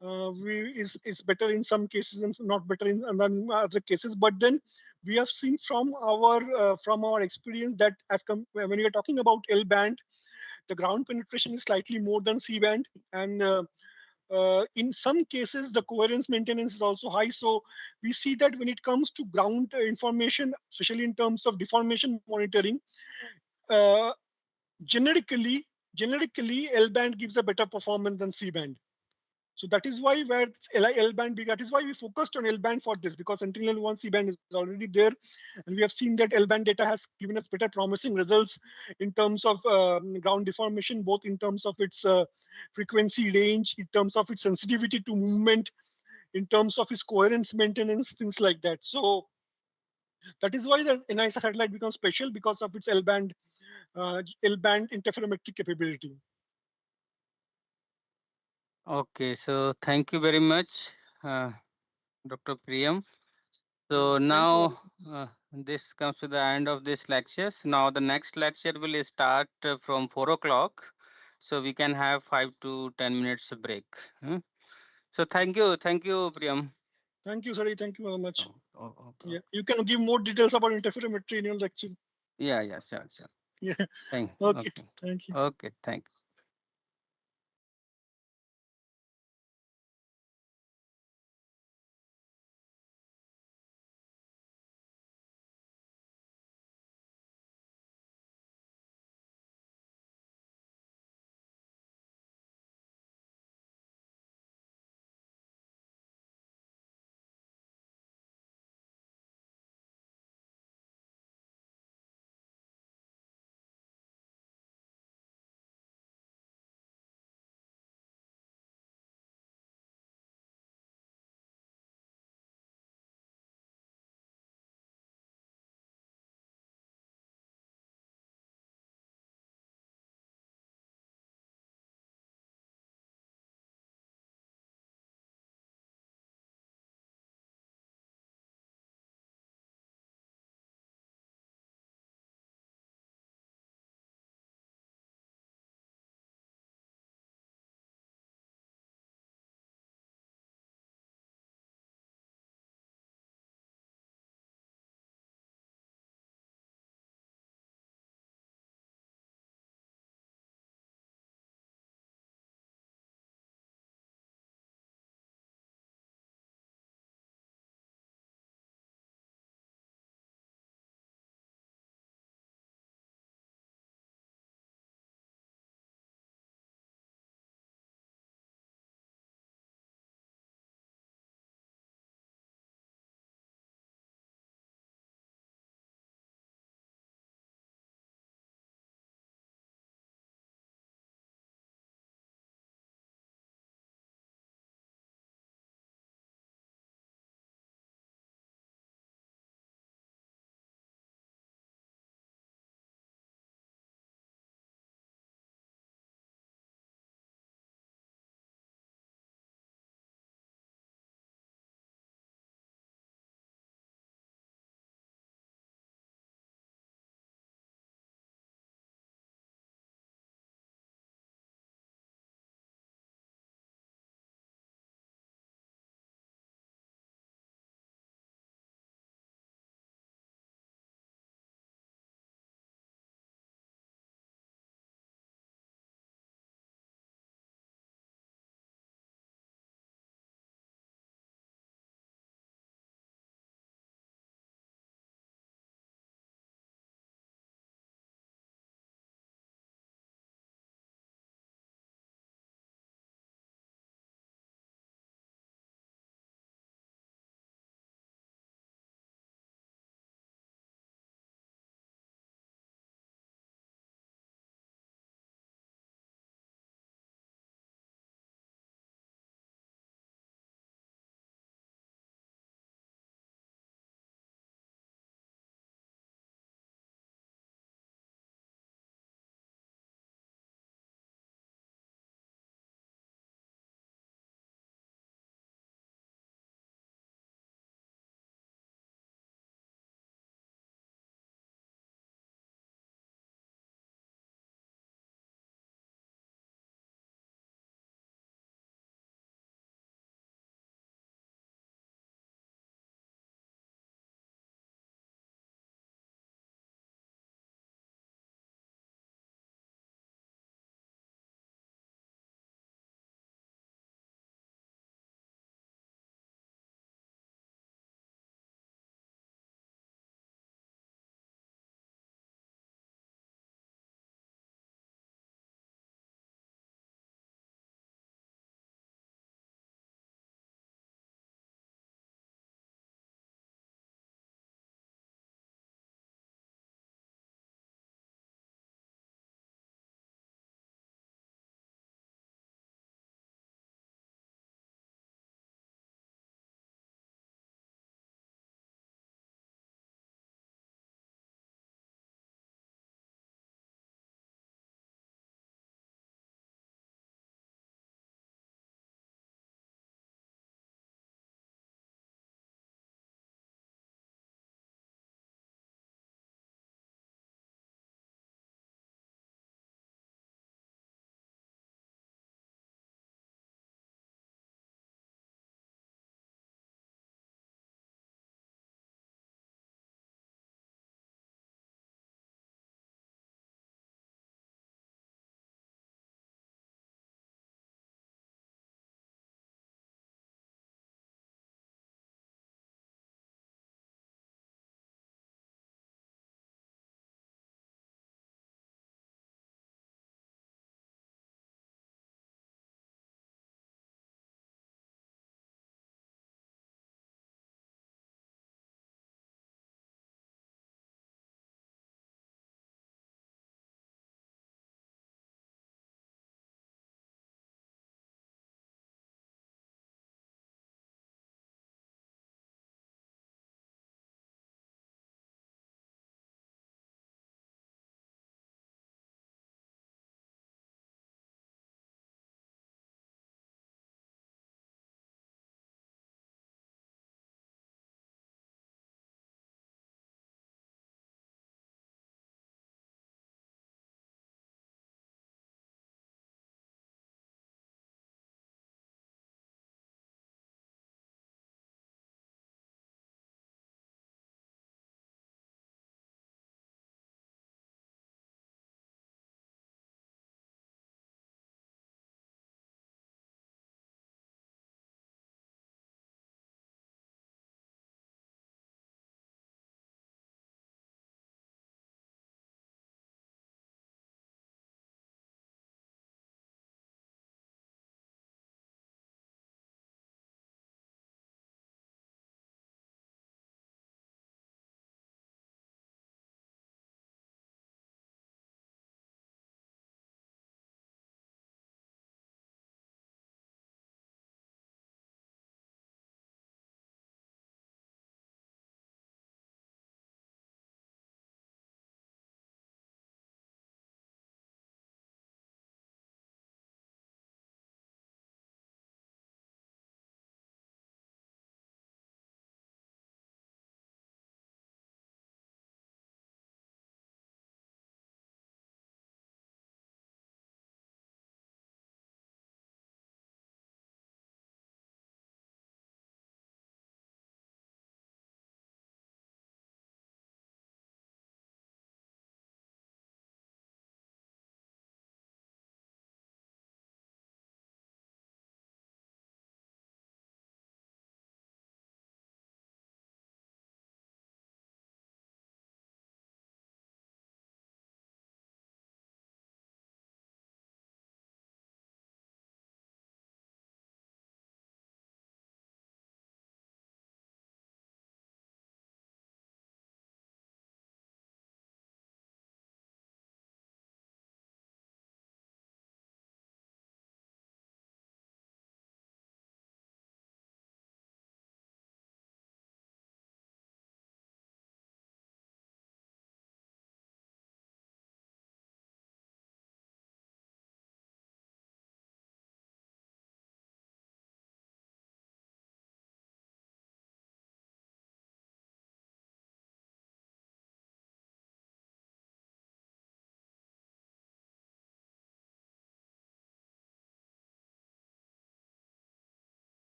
is better in some cases and not better in other cases. But then we have seen from our experience that when we are talking about L-band, the ground penetration is slightly more than C-band, and in some cases the coherence maintenance is also high. So we see that when it comes to ground information, especially in terms of deformation monitoring, uh, generically L-band gives a better performance than C-band. So that is why L-band, that is why we focused on L-band for this, because Sentinel-1 C-band is already there, and we have seen that L-band data has given us better promising results in terms of ground deformation, both in terms of its frequency range, in terms of its sensitivity to movement, in terms of its coherence maintenance, things like that. So that is why the NISA satellite becomes special, because of its L-band interferometric capability. Okay, so thank you very much, Dr. Priyam. So now this comes to the end of this lectures. Now the next lecture will start from 4 o'clock. So we can have 5 to 10 minutes break. So thank you, Priyam. Thank you, Sari. Thank you very much. Okay. Yeah, you can give more details about interferometry in your lecture. Yeah, sure. Yeah. Thank. Okay. Thank you. Okay, thank you.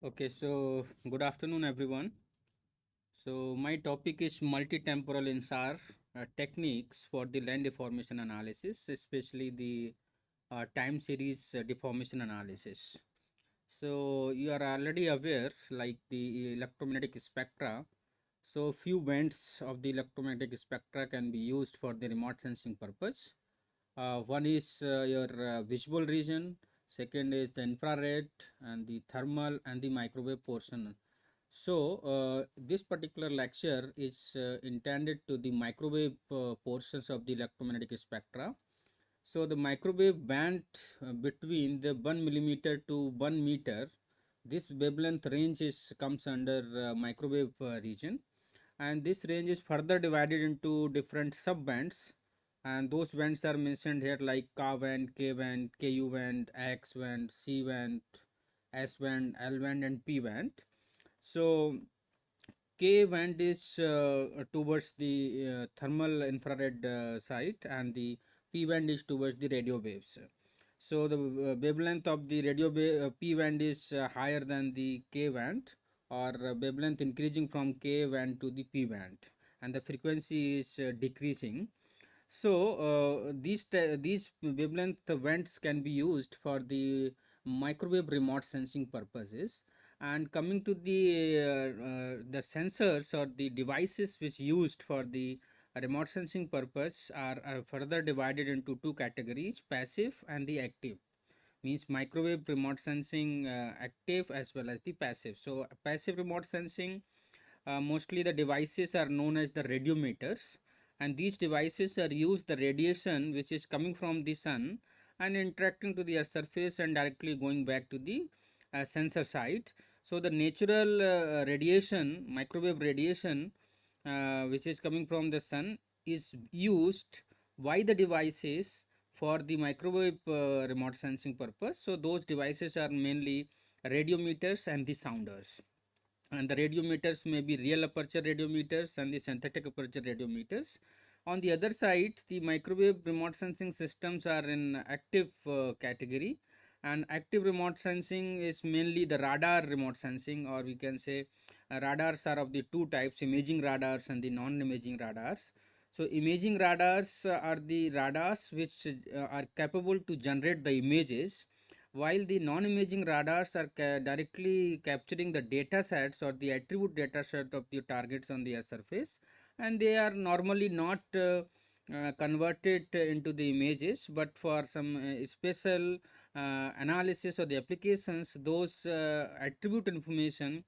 Okay, so good afternoon, everyone. So my topic is multi-temporal InSAR techniques for the land deformation analysis, especially the time series deformation analysis. So you are already aware, like the electromagnetic spectra. So few bands of the electromagnetic spectra can be used for the remote sensing purpose. One is your visual region, second is the infrared, and the thermal and the microwave portion. So this particular lecture is intended to the microwave portions of the electromagnetic spectra. So the microwave band between the 1 millimeter to 1 meter, this wavelength range is comes under microwave region, and this range is further divided into different sub bands, and those bands are mentioned here like K band, K band, Ku band, X band, C band, S band, L band, and P band. So K band is towards the thermal infrared side, and the P band is towards the radio waves. So the wavelength of the P band is higher than the K band, or wavelength increasing from K band to the P band, and the frequency is decreasing. So these wavelength bands can be used for the microwave remote sensing purposes. And coming to the sensors or the devices which used for the remote sensing purpose are further divided into two categories: passive and the active. Means microwave remote sensing active as well as the passive. So passive remote sensing, mostly the devices are known as the radiometers, and these devices are used the radiation which is coming from the sun and interacting to the earth surface and directly going back to the sensor side. So the natural radiation, microwave radiation, which is coming from the sun, is used by the devices for the microwave remote sensing purpose. So those devices are mainly radiometers and the sounders, and the radiometers may be real aperture radiometers and the synthetic aperture radiometers. On the other side, the microwave remote sensing systems are in active category, and active remote sensing is mainly the radar remote sensing, or we can say radars are of the two types: imaging radars and the non-imaging radars. So imaging radars are the radars which are capable to generate the images, while the non-imaging radars are directly capturing the data sets or the attribute data set of the targets on the earth surface, and they are normally not converted into the images, but for some special analysis or the applications, those attribute information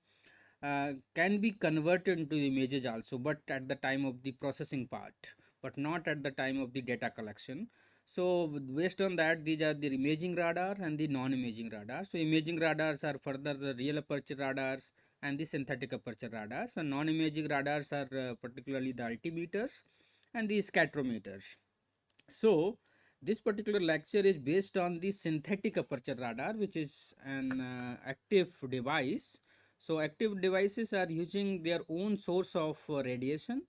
can be converted into images also, but at the time of the processing part, but not at the time of the data collection. So based on that, these are the imaging radar and the non-imaging radar. So imaging radars are further the real aperture radars and the synthetic aperture radars, and non-imaging radars are particularly the altimeters and the scatterometers. So this particular lecture is based on the synthetic aperture radar, which is an active device. So active devices are using their own source of radiation,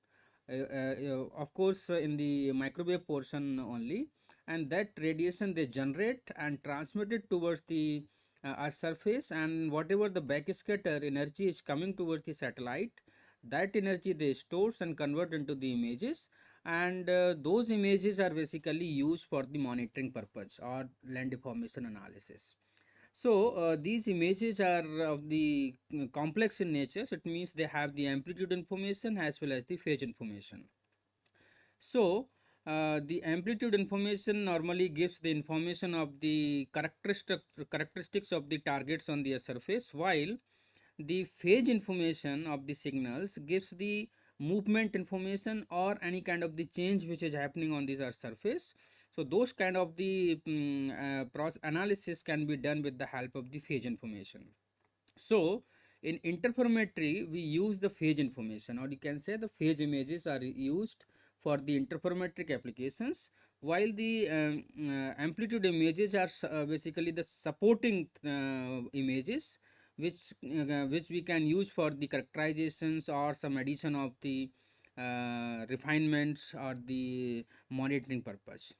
of course in the microwave portion only, and that radiation they generate and transmit it towards the earth surface, and whatever the backscatter energy is coming towards the satellite, that energy they stores and convert into the images, and those images are basically used for the monitoring purpose or land deformation analysis. So these images are of the complex in nature. So it means they have the amplitude information as well as the phase information. So the amplitude information normally gives the information of the characteristics of the targets on the surface, while the phase information of the signals gives the movement information or any kind of the change which is happening on this earth surface. So those kind of the analysis can be done with the help of the phase information. So in interferometry we use the phase information, or you can say the phase images are used for the interferometric applications, while the amplitude images are basically the supporting images which we can use for the characterizations or some addition of the refinements or the monitoring purpose.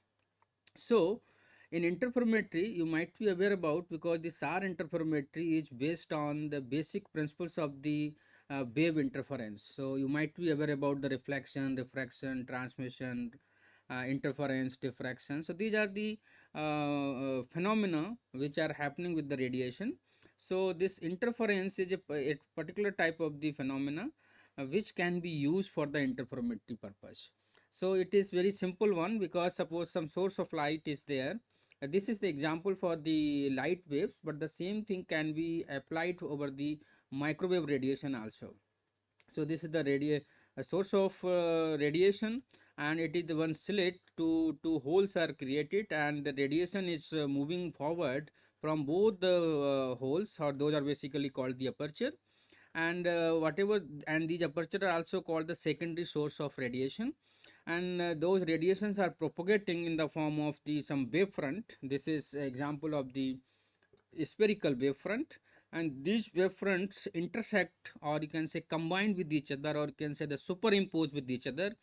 So In interferometry, you might be aware about, because the SAR interferometry is based on the basic principles of the wave interference. So you might be aware about the reflection, refraction, transmission, interference, diffraction. So these are the phenomena which are happening with the radiation. So this interference is a particular type of the phenomena which can be used for the interferometry purpose. So it is very simple one, because suppose some source of light is there. This is the example for the light waves, but the same thing can be applied over the microwave radiation also. So this is the a source of radiation, and it is the one slit. Two holes are created, and the radiation is moving forward from both the holes, or those are basically called the aperture. And whatever, and these aperture are also called the secondary source of radiation. And those radiations are propagating in the form of the some wavefront. This is example of the spherical wavefront, and these wavefronts intersect, or you can say combine with each other, or you can say the superimpose with each other.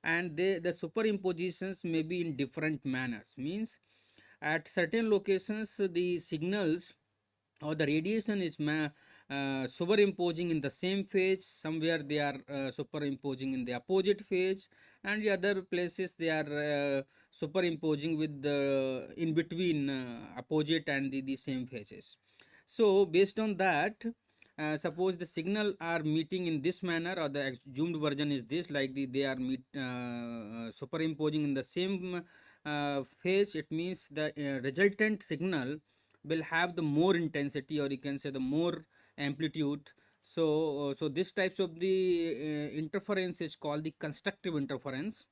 And the superimpositions may be in different manners. Means at certain locations the signals or the radiation is superimposing in the same phase. Somewhere they are superimposing in the opposite phase, and the other places they are superimposing with the in between opposite and the same phases. So based on that, suppose the signal are meeting in this manner, or the zoomed version is this, like they are superimposing in the same phase. It means the resultant signal will have the more intensity, or you can say the more amplitude. So this types of the interference is called the constructive interference,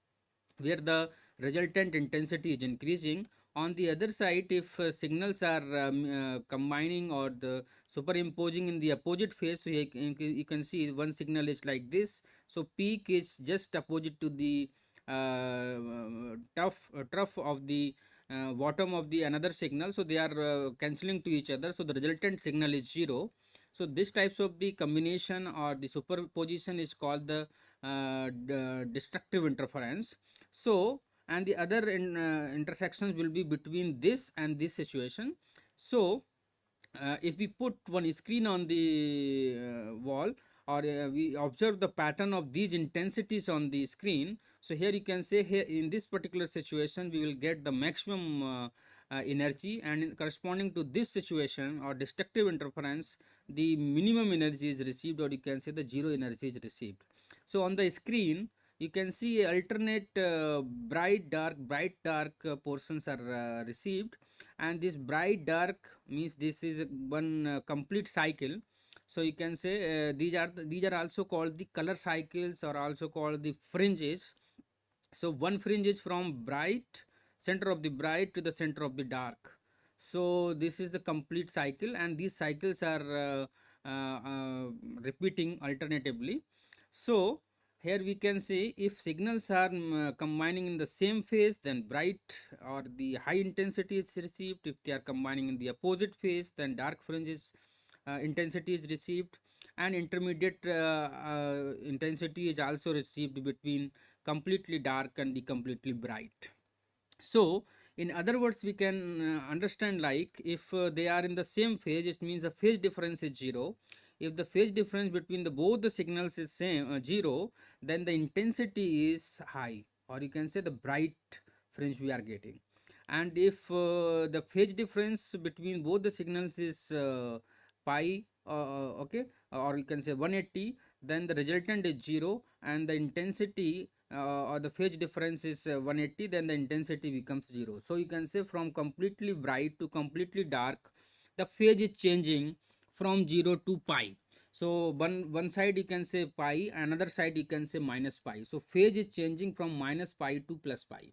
where the resultant intensity is increasing. On the other side, if signals are combining or the superimposing in the opposite phase, so you can see one signal is like this. So peak is just opposite to the trough of the bottom of the another signal. So they are cancelling to each other, so the resultant signal is zero. So this types of the combination or the superposition is called the destructive interference. So and the other intersections will be between this and this situation. So if we put one screen on the wall, or we observe the pattern of these intensities on the screen. So here you can say, here in this particular situation we will get the maximum energy, and in corresponding to this situation or destructive interference, the minimum energy is received, or you can say the zero energy is received. So on the screen you can see alternate bright dark portions are received. And this bright dark means this is one complete cycle. So you can say these are also called the color cycles, or also called the fringes. So one fringe is from bright center of the bright to the center of the dark. So this is the complete cycle, and these cycles are repeating alternatively. So here we can say, if signals are combining in the same phase, then bright or the high intensity is received. If they are combining in the opposite phase, then dark fringes intensity is received, and intermediate intensity is also received between completely dark and the completely bright. So in other words, we can understand, like if they are in the same phase, it means the phase difference is zero. If the phase difference between the both the signals is same zero, then the intensity is high, or you can say the bright fringe we are getting. And if the phase difference between both the signals is pi, okay, or you can say 180, then the resultant is zero, and the intensity or the phase difference is 180, then the intensity becomes zero. So you can say from completely bright to completely dark, the phase is changing from 0 to pi. So one side you can say pi, another side you can say minus pi. So phase is changing from minus pi to plus pi,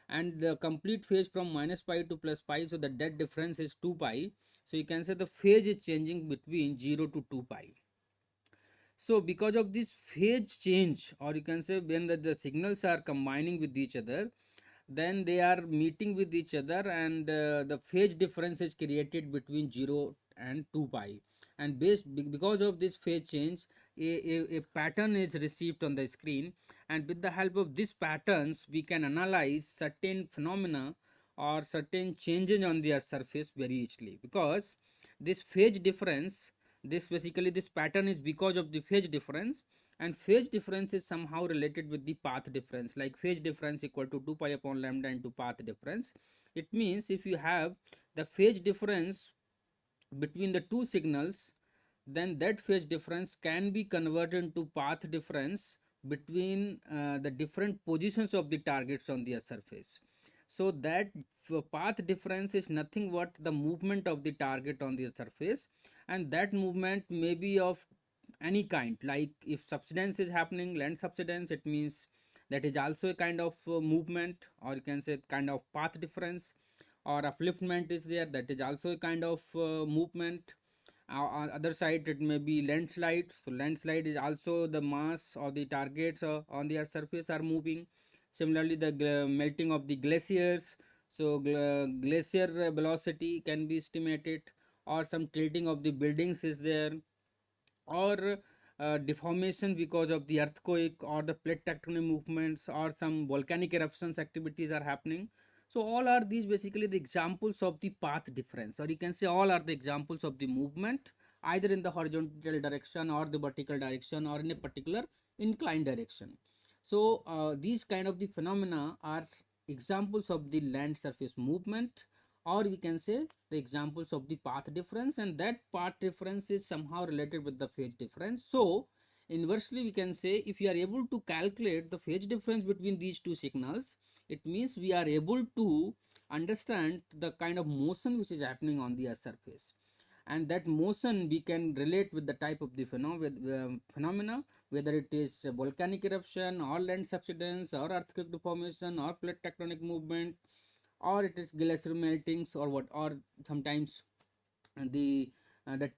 and the complete phase from minus pi to plus pi, so the dead difference is 2 pi. So you can say the phase is changing between 0 to 2 pi. So because of this phase change, or you can say when the signals are combining with each other, then they are meeting with each other, and the phase difference is created between 0 and 2 pi. And because of this phase change, a pattern is received on the screen, and with the help of these patterns we can analyze certain phenomena or certain changes on the earth surface very easily, because this phase difference, this basically this pattern is because of the phase difference, and phase difference is somehow related with the path difference, like phase difference equal to 2 pi upon lambda into path difference. It means if you have the phase difference between the two signals, then that phase difference can be converted into path difference between the different positions of the targets on the surface. So that path difference is nothing but the movement of the target on the surface, and that movement may be of any kind. Like if subsidence is happening, land subsidence, it means that is also a kind of movement, or you can say kind of path difference. Or upliftment is there, that is also a kind of movement. On other side it may be landslide. So landslide is also the mass or the targets on the earth surface are moving. Similarly, the melting of the glaciers, so glacier velocity can be estimated, or some tilting of the buildings is there, or deformation because of the earthquake or the plate tectonic movements, or some volcanic eruptions activities are happening. So all are these basically the examples of the path difference, or you can say all are the examples of the movement either in the horizontal direction or the vertical direction or in a particular inclined direction. So these kind of the phenomena are examples of the land surface movement, or we can say the examples of the path difference, and that path difference is somehow related with the phase difference. So inversely we can say, if we are able to calculate the phase difference between these two signals, it means we are able to understand the kind of motion which is happening on the earth surface, and that motion we can relate with the type of the phenomena, whether it is volcanic eruption or land subsidence or earthquake deformation or plate tectonic movement, or it is glacier meltings, or what, or sometimes the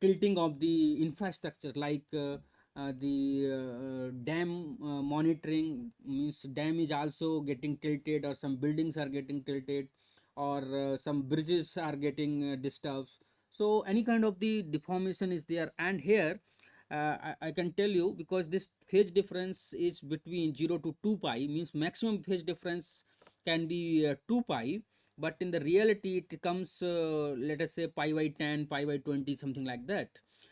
tilting of the infrastructure, like the dam monitoring, means dam is also getting tilted, or some buildings are getting tilted, or some bridges are getting disturbed. So any kind of the deformation is there, and here I can tell you, because this phase difference is between 0 to 2 pi, means maximum phase difference can be 2 pi, but in the reality it comes let us say pi by 10, pi by 20, something like that.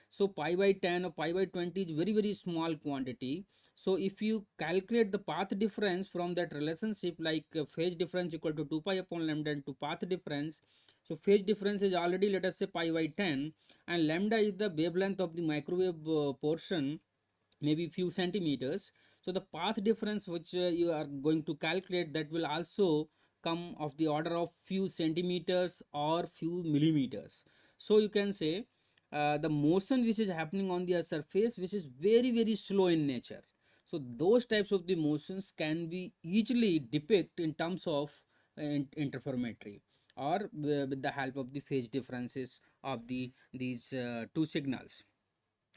So pi by 10 or pi by 20 is very small quantity. So if you calculate the path difference from that relationship, like phase difference equal to 2 pi upon lambda into path difference, so phase difference is already, let us say, pi by 10, and lambda is the wavelength of the microwave portion, maybe few centimeters. So the path difference which you are going to calculate, that will also come of the order of few centimeters or few millimeters. So you can say the motion which is happening on the surface, which is very slow in nature, so those types of the motions can be easily depict in terms of interferometry, or with the help of the phase differences of these two signals.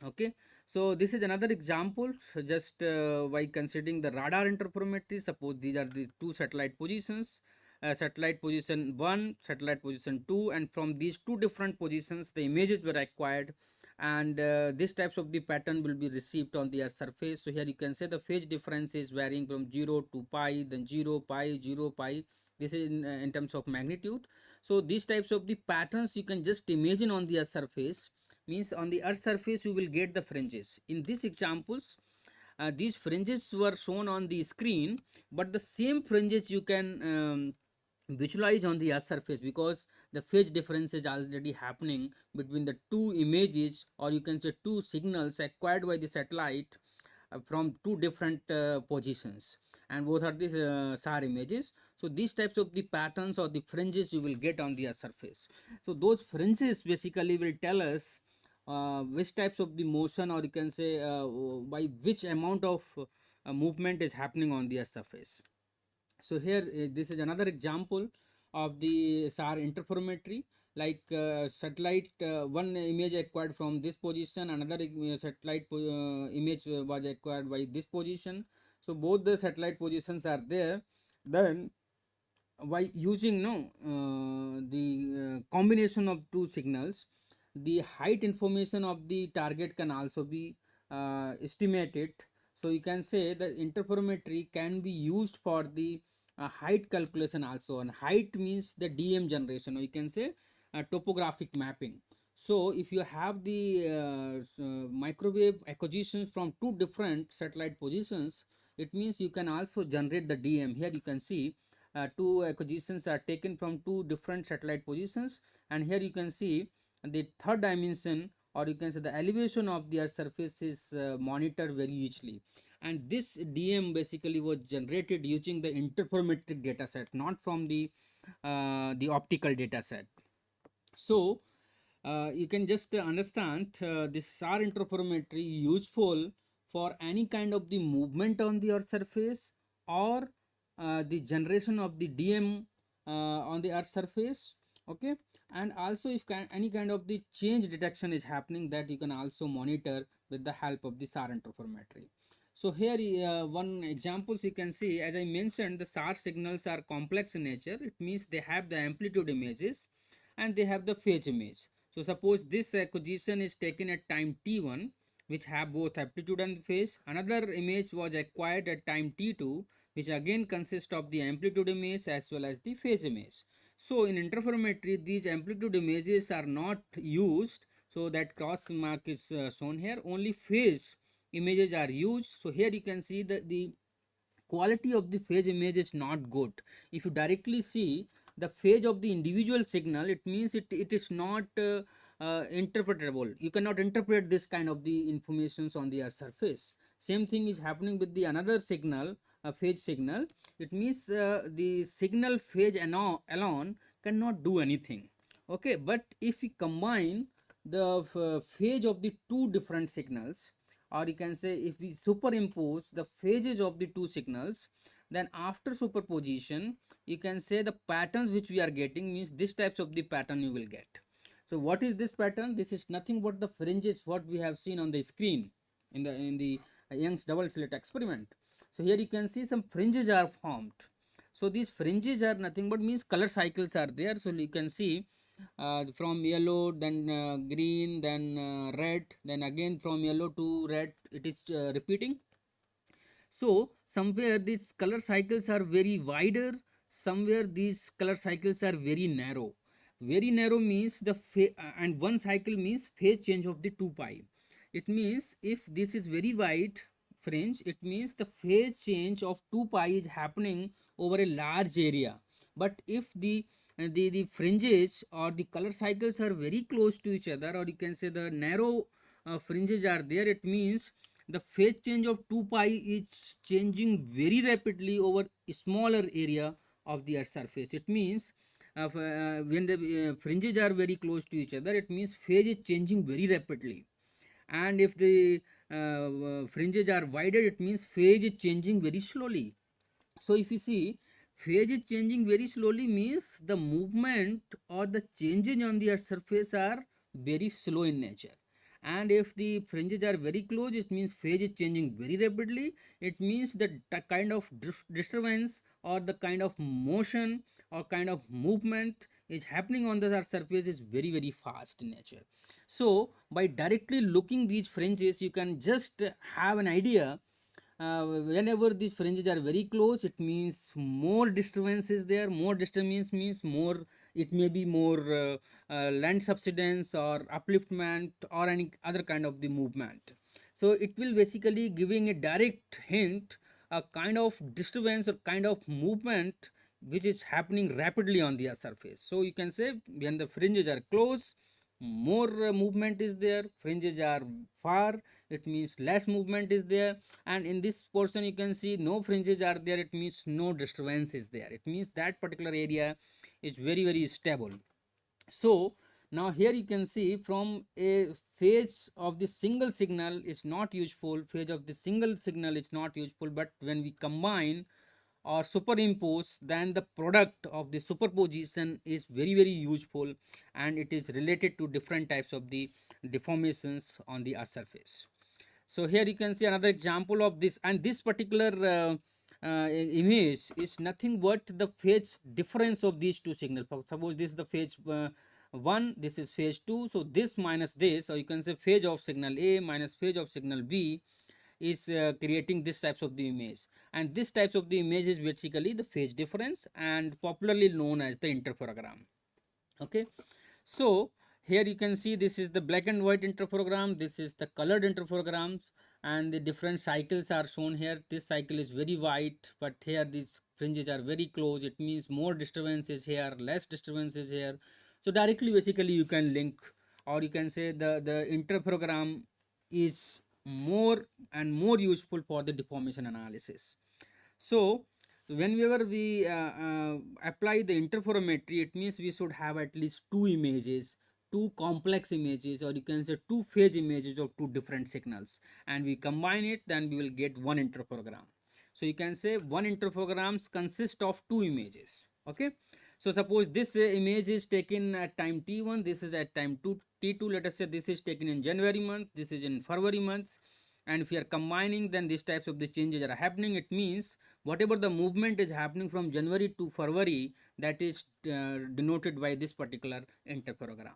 Okay, so this is another example. So just by considering the radar interferometry, suppose these are the two satellite positions, satellite position 1, satellite position 2, and from these two different positions the images were acquired, and these types of the pattern will be received on the earth surface. So here you can say the phase difference is varying from 0 to pi, then 0 pi, 0 pi. This is in terms of magnitude. So these types of the patterns you can just imagine on the earth surface, means on the earth surface you will get the fringes. In these examples, these fringes were shown on the screen, but the same fringes you can visualize on the earth surface, because the phase difference is already happening between the two images, or you can say two signals acquired by the satellite from two different positions, and both are these SAR images. So these types of the patterns or the fringes you will get on the earth surface. So those fringes basically will tell us which types of the motion, or you can say by which amount of movement is happening on the earth surface. So here this is another example of the SAR interferometry, like satellite one image acquired from this position, another satellite image was acquired by this position. So both the satellite positions are there. Then by using the combination of two signals, the height information of the target can also be estimated. So you can say that interferometry can be used for the height calculation also, and height means the DM generation, or you can say topographic mapping. So if you have the microwave acquisitions from two different satellite positions, it means you can also generate the DM. Here you can see two acquisitions are taken from two different satellite positions, and here you can see the third dimension, or you can say the elevation of the earth surface is monitored very easily. And this DM basically was generated using the interferometric data set, not from the optical data set. So you can just understand this SAR interferometry useful for any kind of the movement on the earth surface, or the generation of the DM on the earth surface. Okay, and also if any kind of the change detection is happening, that you can also monitor with the help of the SAR interferometry. So here one examples you can see, as I mentioned, the SAR signals are complex in nature. It means they have the amplitude images and they have the phase image. So suppose this acquisition is taken at time t1, which have both amplitude and phase. Another image was acquired at time t2, which again consists of the amplitude image as well as the phase image. So in interferometry, these amplitude images are not used, so that cross mark is shown here. Only phase images are used. So here you can see that the quality of the phase image is not good. If you directly see the phase of the individual signal, it means it is not interpretable. You cannot interpret this kind of the informations on the earth surface. Same thing is happening with the another signal, phase signal. It means the signal phase alone cannot do anything. Okay, but if we combine the phase of the two different signals, or you can say if we superimpose the phases of the two signals, then after superposition you can say the patterns which we are getting means this types of the pattern you will get. So what is this pattern? This is nothing but the fringes what we have seen on the screen in the Young's double slit experiment. So here you can see some fringes are formed. So these fringes are nothing but means color cycles are there. So you can see from yellow, then green, then red, then again from yellow to red, it is repeating. So somewhere these color cycles are very wider, somewhere these color cycles are very narrow. Very narrow means the and one cycle means phase change of the 2 pi. It means if this is very wide fringe, it means the phase change of 2 pi is happening over a large area. But if the fringes or the color cycles are very close to each other, or you can say the narrow fringes are there, it means the phase change of 2 pi is changing very rapidly over a smaller area of the earth surface. It means when the fringes are very close to each other, it means phase is changing very rapidly. And if the fringes are wider, it means phase is changing very slowly. So if you see phase is changing very slowly means the movement or the changes on the earth surface are very slow in nature. And if the fringes are very close, it means phase is changing very rapidly. It means that the kind of disturbance or the kind of motion or kind of movement is happening on the earth surface is very very fast in nature. So by directly looking these fringes, you can just have an idea. Whenever these fringes are very close, it means more disturbance is there. More disturbance means more, it may be more land subsidence or upliftment or any other kind of the movement. So it will basically giving a direct hint, a kind of disturbance or kind of movement which is happening rapidly on the surface. So you can say when the fringes are close, more movement is there. Fringes are far, it means less movement is there. And in this portion you can see no fringes are there, it means no disturbance is there. It means that particular area is very very stable. So now here you can see from a phase of the single signal is not useful, phase of the single signal is not useful, but when we combine or superimpose, then the product of the superposition is very very useful, and it is related to different types of the deformations on the earth surface. So here you can see another example of this, and this particular image is nothing but the phase difference of these two signals. Suppose this is the phase 1, this is phase 2, so this minus this, or you can say phase of signal A minus phase of signal B, is creating this types of the image, and this types of the image is basically the phase difference and popularly known as the interferogram. Okay, so here you can see this is the black and white interferogram, this is the colored interferograms, and the different cycles are shown here. This cycle is very white, but here these fringes are very close. It means more disturbance is here, less disturbance is here. So directly basically you can link, or you can say the interferogram is more and more useful for the deformation analysis. So whenever we apply the interferometry, it means we should have at least two images, two complex images, or you can say two phase images of two different signals, and we combine it, then we will get one interferogram. So you can say one interferograms consist of two images. Okay, so suppose this image is taken at time t1, this is at time t2. Let us say this is taken in January month, this is in February months, and if we are combining, then these types of the changes are happening. It means whatever the movement is happening from January to February, that is denoted by this particular interferogram.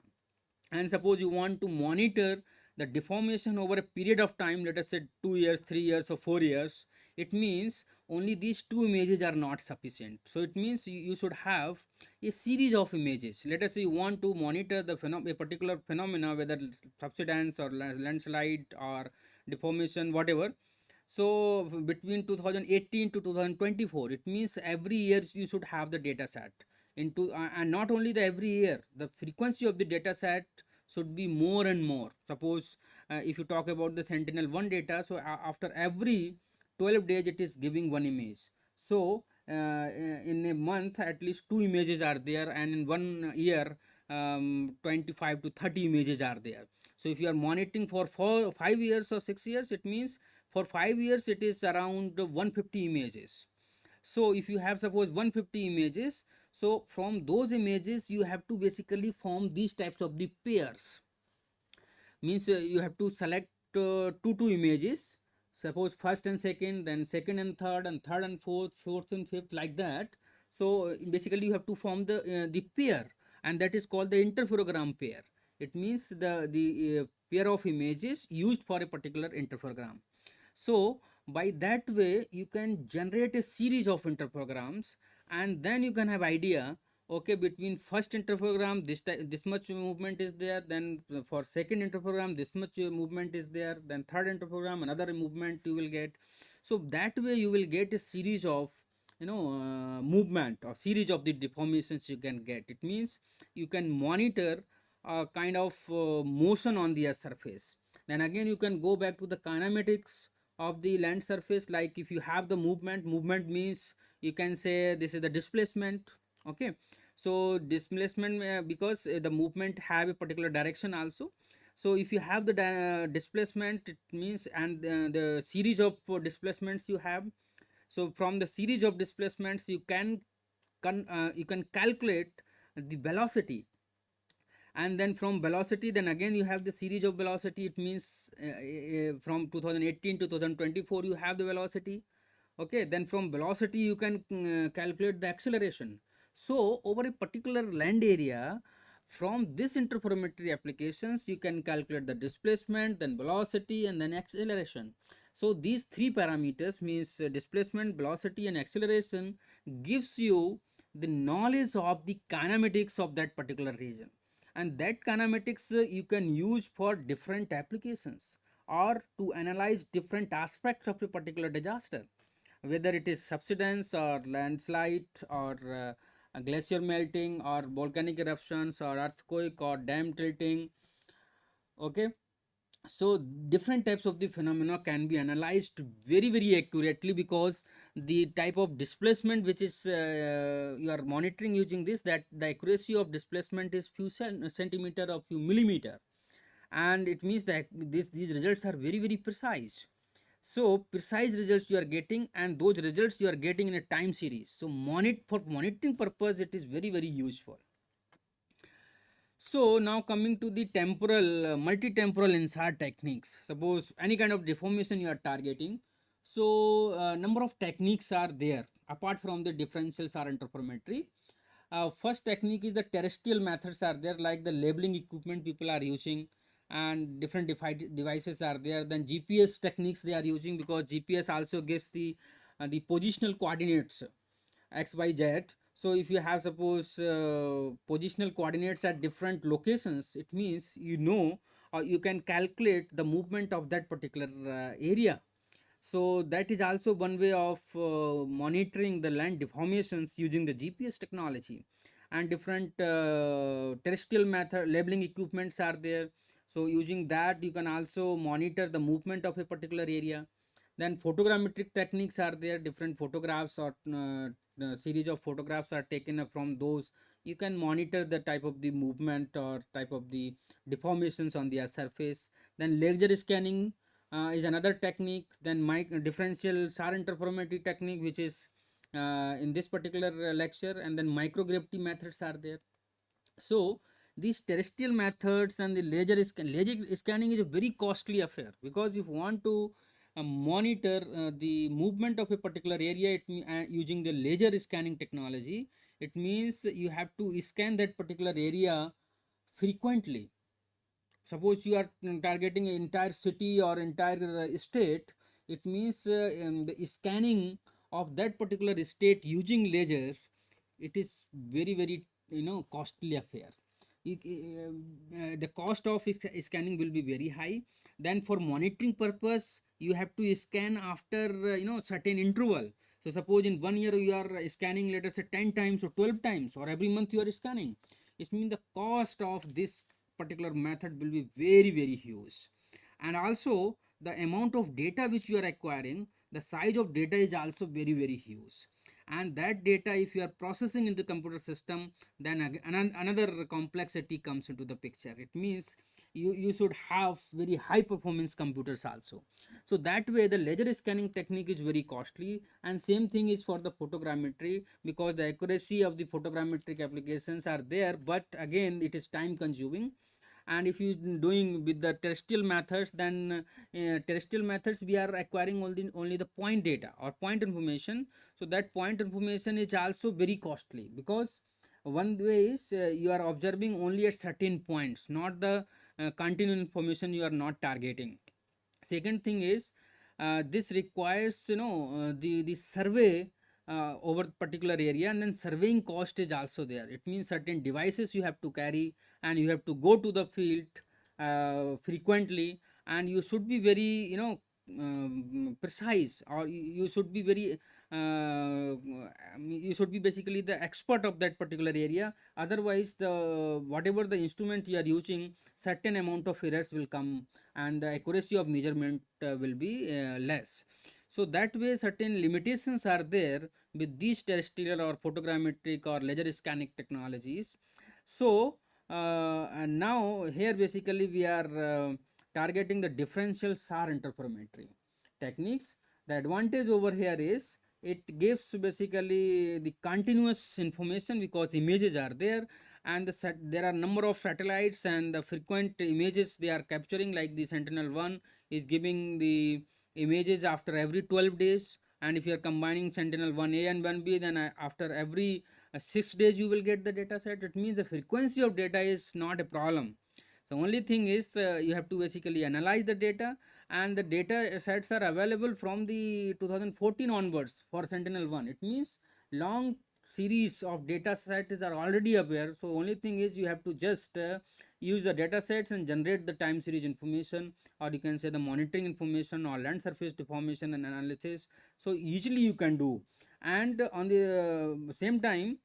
And suppose you want to monitor the deformation over a period of time, let us say 2 years, 3 years, or 4 years, it means only these two images are not sufficient. So it means you should have a series of images. Let us say you want to monitor the a particular phenomena, whether subsidence or landslide or deformation, whatever. So between 2018 to 2024, it means every year you should have the data set into, and not only the every year, the frequency of the data set should be more and more. Suppose if you talk about the Sentinel-1 data, so after every 12 days it is giving one image. So in a month at least two images are there, and in 1 year 25 to 30 images are there. So if you are monitoring for 5 years or 6 years, it means for 5 years it is around 150 images. So if you have suppose 150 images, so from those images you have to basically form these types of the pairs. Means you have to select two images, suppose first and second, then second and third and fourth, fourth and fifth, like that. So basically you have to form the pair, and that is called the interferogram pair. It means the pair of images used for a particular interferogram. So by that way you can generate a series of interferograms, and then you can have idea, okay, between first interferogram this much movement is there, then for second interferogram this much movement is there, then third interferogram another movement you will get. So that way you will get a series of movement or series of the deformations you can get. It means you can monitor a kind of motion on the earth surface. Then again you can go back to the kinematics of the land surface. Like if you have the movement means you can say this is the displacement. Okay, so displacement because the movement have a particular direction also. So if you have the displacement, it means, and the series of displacements you have, so from the series of displacements you can calculate the velocity, and then from velocity then again you have the series of velocity. It means from 2018 to 2024 you have the velocity. Okay, then from velocity you can calculate the acceleration. So over a particular land area, from this interferometry applications you can calculate the displacement, then velocity, and then acceleration. So these three parameters, means displacement, velocity, and acceleration, gives you the knowledge of the kinematics of that particular region, and that kinematics you can use for different applications or to analyze different aspects of a particular disaster, whether it is subsidence or landslide or glacier melting or volcanic eruptions or earthquake or dam tilting. Okay, so different types of the phenomena can be analyzed very accurately, because the type of displacement which is you are monitoring using this, that the accuracy of displacement is few centimeter or few millimeter, and it means that these results are very precise. So precise results you are getting, and those results you are getting in a time series. So for monitoring purpose it is very useful. So now coming to the temporal multi-temporal InSAR techniques. Suppose any kind of deformation you are targeting, so number of techniques are there apart from the differential SAR interferometry. First technique is the terrestrial methods are there, like the labeling equipment people are using, and different devices are there. Then GPS techniques they are using, because GPS also gives the positional coordinates x, y, z. So if you have suppose positional coordinates at different locations, it means you know, or you can calculate the movement of that particular area. So that is also one way of monitoring the land deformations using the GPS technology. And different terrestrial method labeling equipments are there. So using that you can also monitor the movement of a particular area. Then photogrammetric techniques are there, different photographs or series of photographs are taken from those. You can monitor the type of the movement or type of the deformations on the surface. Then laser scanning is another technique. Then differential SAR interferometry technique, which is in this particular lecture. And then microgravity methods are there. So these terrestrial methods and the laser scanning is a very costly affair, because if you want to monitor the movement of a particular area, using the laser scanning technology, it means you have to scan that particular area frequently. Suppose you are targeting an entire city or entire state, it means the scanning of that particular state using lasers, it is very costly affair. The cost of scanning will be very high. Then for monitoring purpose, you have to scan after certain interval. So suppose in 1 year you are scanning, let us say 10 times or 12 times, or every month you are scanning, it means the cost of this particular method will be very huge. And also the amount of data which you are acquiring, the size of data is also very huge. And that data, if you are processing in the computer system, then another complexity comes into the picture. It means you should have very high performance computers also. So that way the laser scanning technique is very costly. And same thing is for the photogrammetry, because the accuracy of the photogrammetric applications are there, but again it is time consuming. And if you doing with the terrestrial methods, then terrestrial methods we are acquiring only the point data or point information. So that point information is also very costly, because one way is you are observing only at certain points, not the continuous information you are not targeting. Second thing is this requires the survey over particular area, and then surveying cost is also there. It means certain devices you have to carry, and you have to go to the field frequently, and you should be very precise, or you should be very you should be basically the expert of that particular area. Otherwise the whatever the instrument you are using, certain amount of errors will come, and the accuracy of measurement will be less. So that way certain limitations are there with these terrestrial or photogrammetric or laser scanning technologies. So and now here basically we are targeting the differential SAR interferometry techniques. The advantage over here is it gives basically the continuous information, because images are there, and there are number of satellites and the frequent images they are capturing, like the Sentinel-1 is giving the images after every 12 days. And if you are combining Sentinel-1A and 1B, then after every 6 days you will get the data set. It means the frequency of data is not a problem. The only thing is you have to basically analyze the data, and the data sets are available from the 2014 onwards for Sentinel-1. It means long series of data sets are already aware. So only thing is you have to just use the data sets and generate the time series information, or you can say the monitoring information or land surface deformation and analysis. So easily you can do. And on the same time,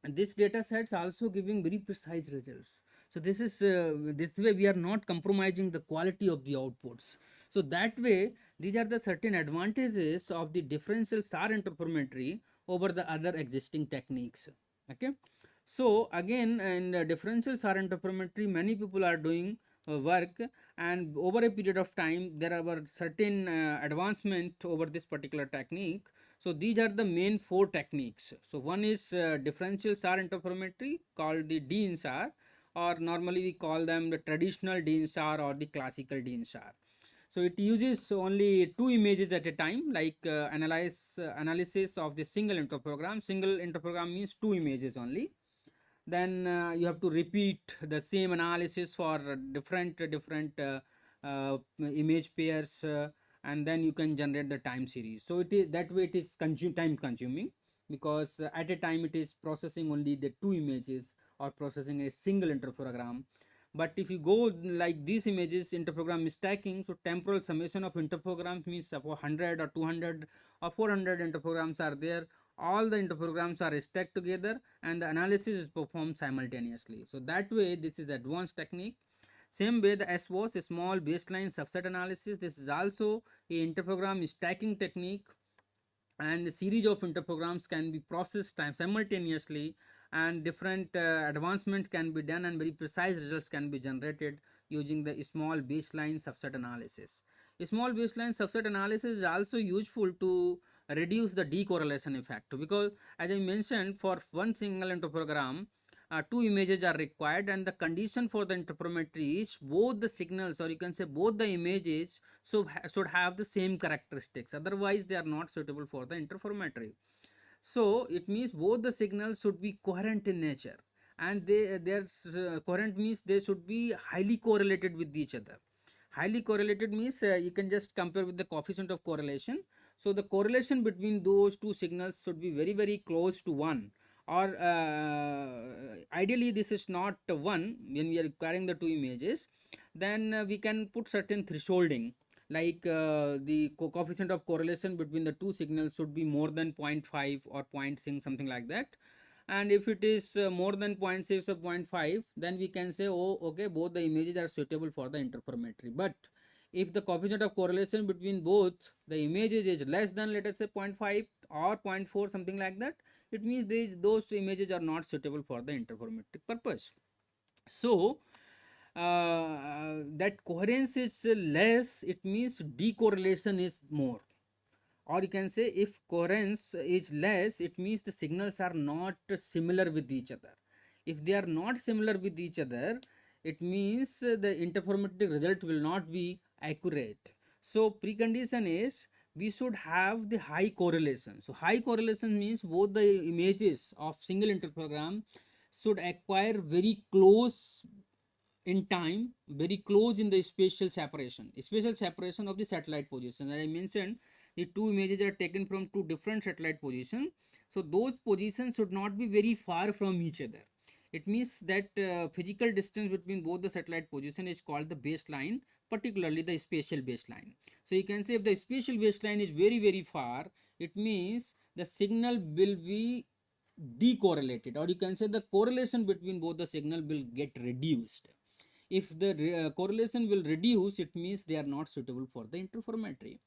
this data sets also giving very precise results. So this way we are not compromising the quality of the outputs. So that way these are the certain advantages of the differential SAR interferometry over the other existing techniques. Okay. So again, in differential SAR interferometry, many people are doing work, and over a period of time there are certain advancement over this particular technique. So these are the main four techniques. So one is differential SAR interferometry called the DINSAR, or normally we call them the traditional DINSAR or the classical DINSAR. So it uses only two images at a time, like analysis of the single interferogram. Single interferogram means two images only. then you have to repeat the same analysis for different image pairs, and then you can generate the time series. So it is that way, it is time consuming, because at a time it is processing only the two images or processing a single interferogram. But if you go like these images, interprogram stacking, so temporal summation of interprograms means suppose 100 or 200 or 400 interprograms are there, all the interprograms are stacked together and the analysis is performed simultaneously. So that way this is advanced technique. Same way the SWOS, small baseline subset analysis, this is also a interprogram stacking technique, and a series of interprograms can be processed simultaneously, and different advancements can be done and very precise results can be generated using the small baseline subset analysis. Small baseline subset analysis is also useful to reduce the decorrelation effect, because as I mentioned, for one single interprogram, two images are required, and the condition for the interferometry is both the signals, or you can say both the images, should have the same characteristics, otherwise they are not suitable for the interferometry. So it means both the signals should be coherent in nature, and coherent means they should be highly correlated with each other. Highly correlated means you can just compare with the coefficient of correlation. So the correlation between those two signals should be very close to 1, or ideally this is not 1 when we are comparing the two images. Then we can put certain thresholding, like the coefficient of correlation between the two signals should be more than 0.5 or 0.6, something like that. And if it is more than 0.6 or 0.5, then we can say, oh okay, both the images are suitable for the interferometry. But if the coefficient of correlation between both the images is less than, let us say, 0.5 or 0.4, something like that, it means those images are not suitable for the interferometric purpose. So that coherence is less, it means decorrelation is more. Or you can say, if coherence is less, it means the signals are not similar with each other. If they are not similar with each other, it means the interferometric result will not be accurate. So precondition is we should have the high correlation. So high correlation means both the images of single interferogram should acquire very close in time, very close in the spatial separation of the satellite position. As I mentioned, the two images are taken from two different satellite positions, so those positions should not be very far from each other. It means that physical distance between both the satellite position is called the baseline, particularly the spatial baseline. So you can say if the spatial baseline is very far, it means the signal will be decorrelated, or you can say the correlation between both the signal will get reduced. If the correlation will reduce, it means they are not suitable for the interferometry.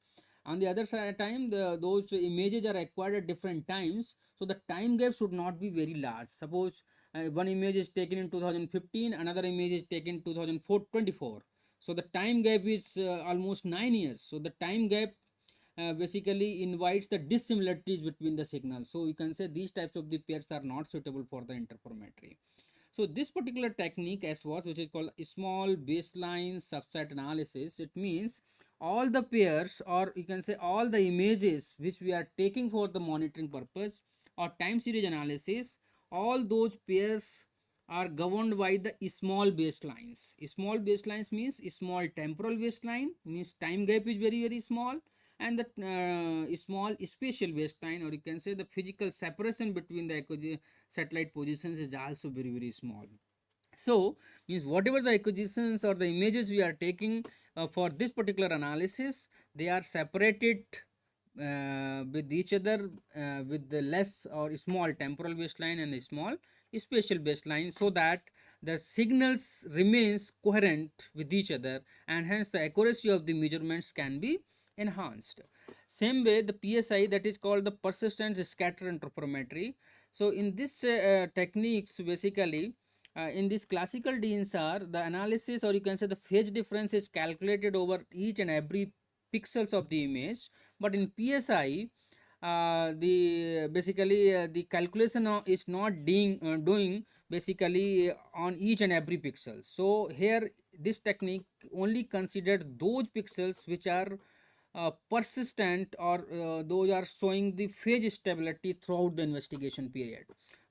On the other side time, those images are acquired at different times, so the time gap should not be very large. Suppose one image is taken in 2015, another image is taken in 2024, so the time gap is almost 9 years. So the time gap basically invites the dissimilarities between the signals. So you can say these types of the pairs are not suitable for the interferometry. So this particular technique SWOS, which is called small baseline subset analysis, it means all the pairs, or you can say all the images which we are taking for the monitoring purpose or time series analysis, all those pairs are governed by the small baselines. Small baselines means small temporal baseline, means time gap is very small, and the small spatial baseline, or you can say the physical separation between the satellite positions is also very small. So means whatever the acquisitions or the images we are taking for this particular analysis, they are separated with each other with the less or small temporal baseline and the small spatial baseline, so that the signals remains coherent with each other, and hence the accuracy of the measurements can be enhanced. Same way the PSI, that is called the persistent scatter interferometry. So in this techniques, basically in this classical DNSAR, the analysis, or you can say the phase difference, is calculated over each and every pixels of the image. But in PSI, the basically the calculation is not doing basically on each and every pixel. So here this technique only considered those pixels which are persistent, or those are showing the phase stability throughout the investigation period.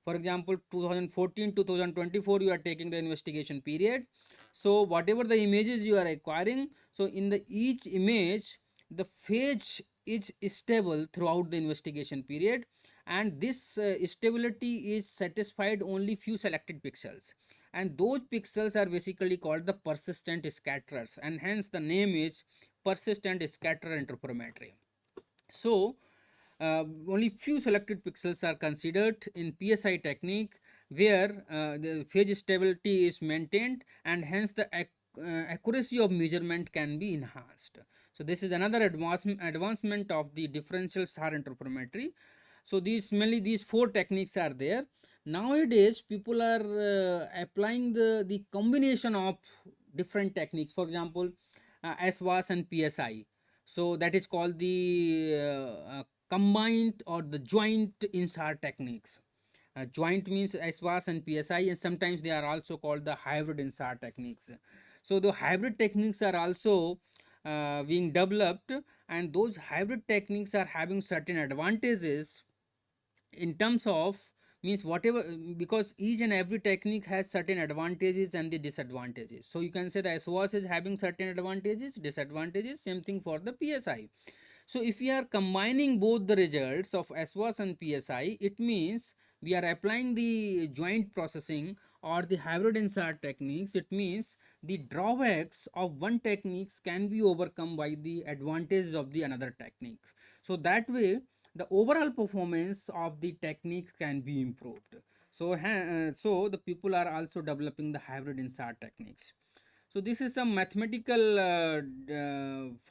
For example, 2014 to 2024 you are taking the investigation period. So whatever the images you are acquiring, so in the each image the phase is stable throughout the investigation period, and this stability is satisfied only few selected pixels, and those pixels are basically called the persistent scatterers, and hence the name is persistent scatterer interferometry. So only few selected pixels are considered in PSI technique, where the phase stability is maintained, and hence the accuracy of measurement can be enhanced. So this is another advancement of the differential SAR interferometry. So these mainly these four techniques are there. Nowadays people are applying the combination of different techniques. For example, SWAS and PSI. So that is called the combined or the joint InSAR techniques. Joint means SWAS and PSI, and sometimes they are also called the hybrid InSAR techniques. So the hybrid techniques are also being developed, and those hybrid techniques are having certain advantages in terms of, means whatever, because each and every technique has certain advantages and the disadvantages. So you can say the SWAS is having certain advantages, disadvantages, same thing for the PSI. So if we are combining both the results of SWAS and PSI, it means we are applying the joint processing or the hybrid InSAR techniques. It means the drawbacks of one techniques can be overcome by the advantages of the another technique. So that way the overall performance of the techniques can be improved. So so the people are also developing the hybrid InSAR techniques. So this is some mathematical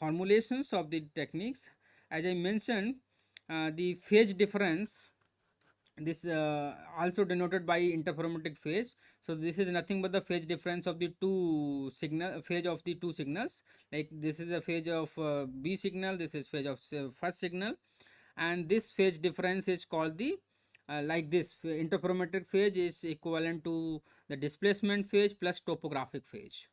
formulations of the techniques. As I mentioned, the phase difference, this also denoted by interferometric phase. So this is nothing but the phase difference of the phase of the two signals. Like this is the phase of B signal, this is phase of first signal, and this phase difference is called the like this interferometric phase is equivalent to the displacement phase plus topographic phase.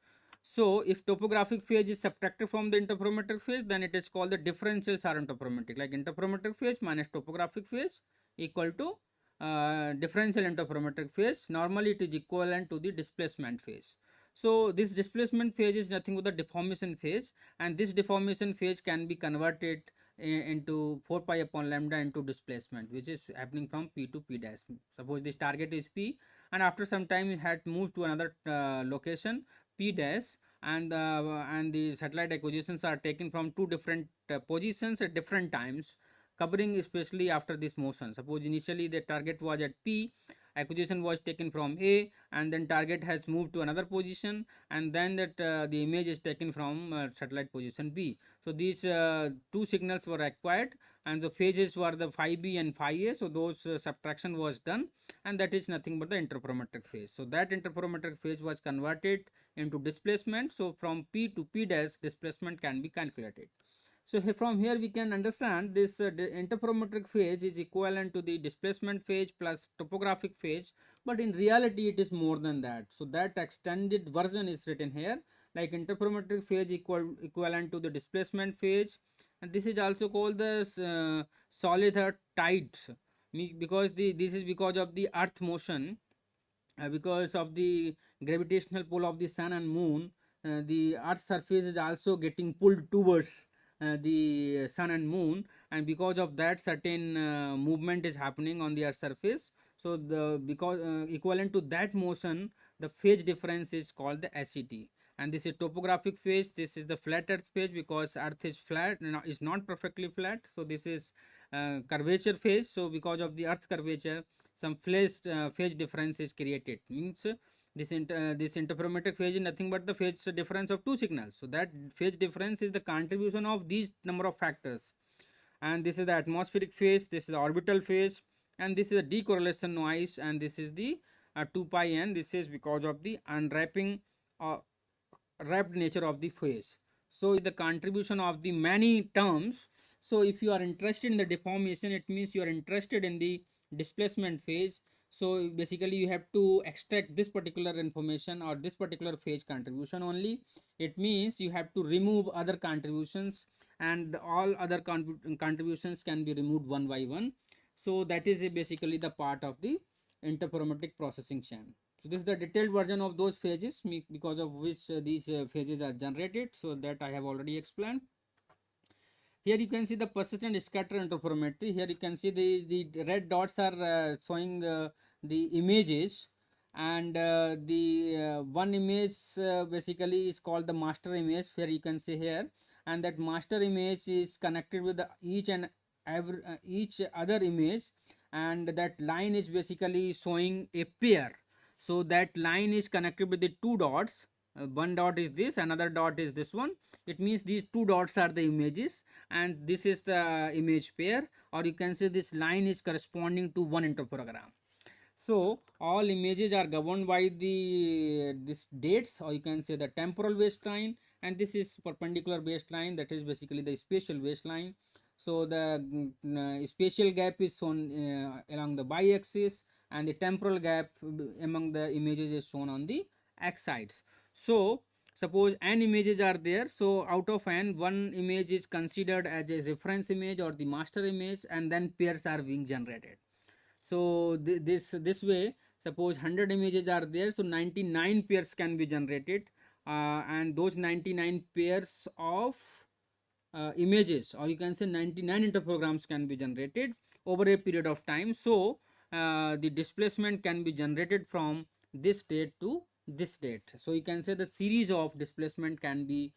So if topographic phase is subtracted from the interferometric phase, then it is called the differential SAR interferometric, like interferometric phase minus topographic phase equal to differential interferometric phase. Normally it is equivalent to the displacement phase. So this displacement phase is nothing but the deformation phase, and this deformation phase can be converted into 4 pi upon lambda into displacement, which is happening from P to P dash. Suppose this target is P, and after some time it had moved to another location P dash, and the satellite acquisitions are taken from two different positions at different times, covering especially after this motion. Suppose initially the target was at P, acquisition was taken from A, and then target has moved to another position, and then that the image is taken from satellite position B. So these two signals were acquired, and the phases were the phi B and phi A. So those subtraction was done, and that is nothing but the interferometric phase. So that interferometric phase was converted into displacement. So from P to P dash displacement can be calculated. So from here we can understand this interferometric phase is equivalent to the displacement phase plus topographic phase, but in reality it is more than that. So that extended version is written here, like interferometric phase equivalent to the displacement phase, and this is also called the solid earth tides, because this is because of the earth motion, because of the gravitational pull of the sun and moon. The earth surface is also getting pulled towards the sun and moon, and because of that certain movement is happening on the earth surface. So the because equivalent to that motion, the phase difference is called the SET, and this is topographic phase. This is the flat earth phase, because earth is flat, is not perfectly flat. So this is curvature phase. So because of the earth curvature, some phase difference is created. Means this interferometric phase is nothing but the phase difference of two signals. So that phase difference is the contribution of these number of factors, and this is the atmospheric phase, this is the orbital phase, and this is the decorrelation noise, and this is the 2 pi n. This is because of the unwrapping wrapped nature of the phase. So the contribution of the many terms. So if you are interested in the deformation, it means you are interested in the displacement phase. So basically you have to extract this particular information or this particular phase contribution only. It means you have to remove other contributions, and all other contributions can be removed one by one. So that is basically the part of the interferometric processing chain. So this is the detailed version of those phases because of which these phases are generated, so that I have already explained. Here you can see the persistent scatter interferometry. Here you can see the red dots are showing the images, and the one image basically is called the master image. Here you can see here, and that master image is connected with the each other image, and that line is basically showing a pair. So that line is connected with the two dots. One dot is this, another dot is this one. It means these two dots are the images, and this is the image pair, or you can say this line is corresponding to one interferogram. So all images are governed by this dates, or you can say the temporal baseline, and this is perpendicular baseline, that is basically the spatial baseline. So the spatial gap is shown along the y-axis, and the temporal gap among the images is shown on the x-sides. So suppose n images are there, so out of n, one image is considered as a reference image or the master image, and then pairs are being generated. So this way, suppose 100 images are there, so 99 pairs can be generated, and those 99 pairs of images, or you can say 99 interferograms, can be generated over a period of time. So the displacement can be generated from this state to this state. So you can say the series of displacement can be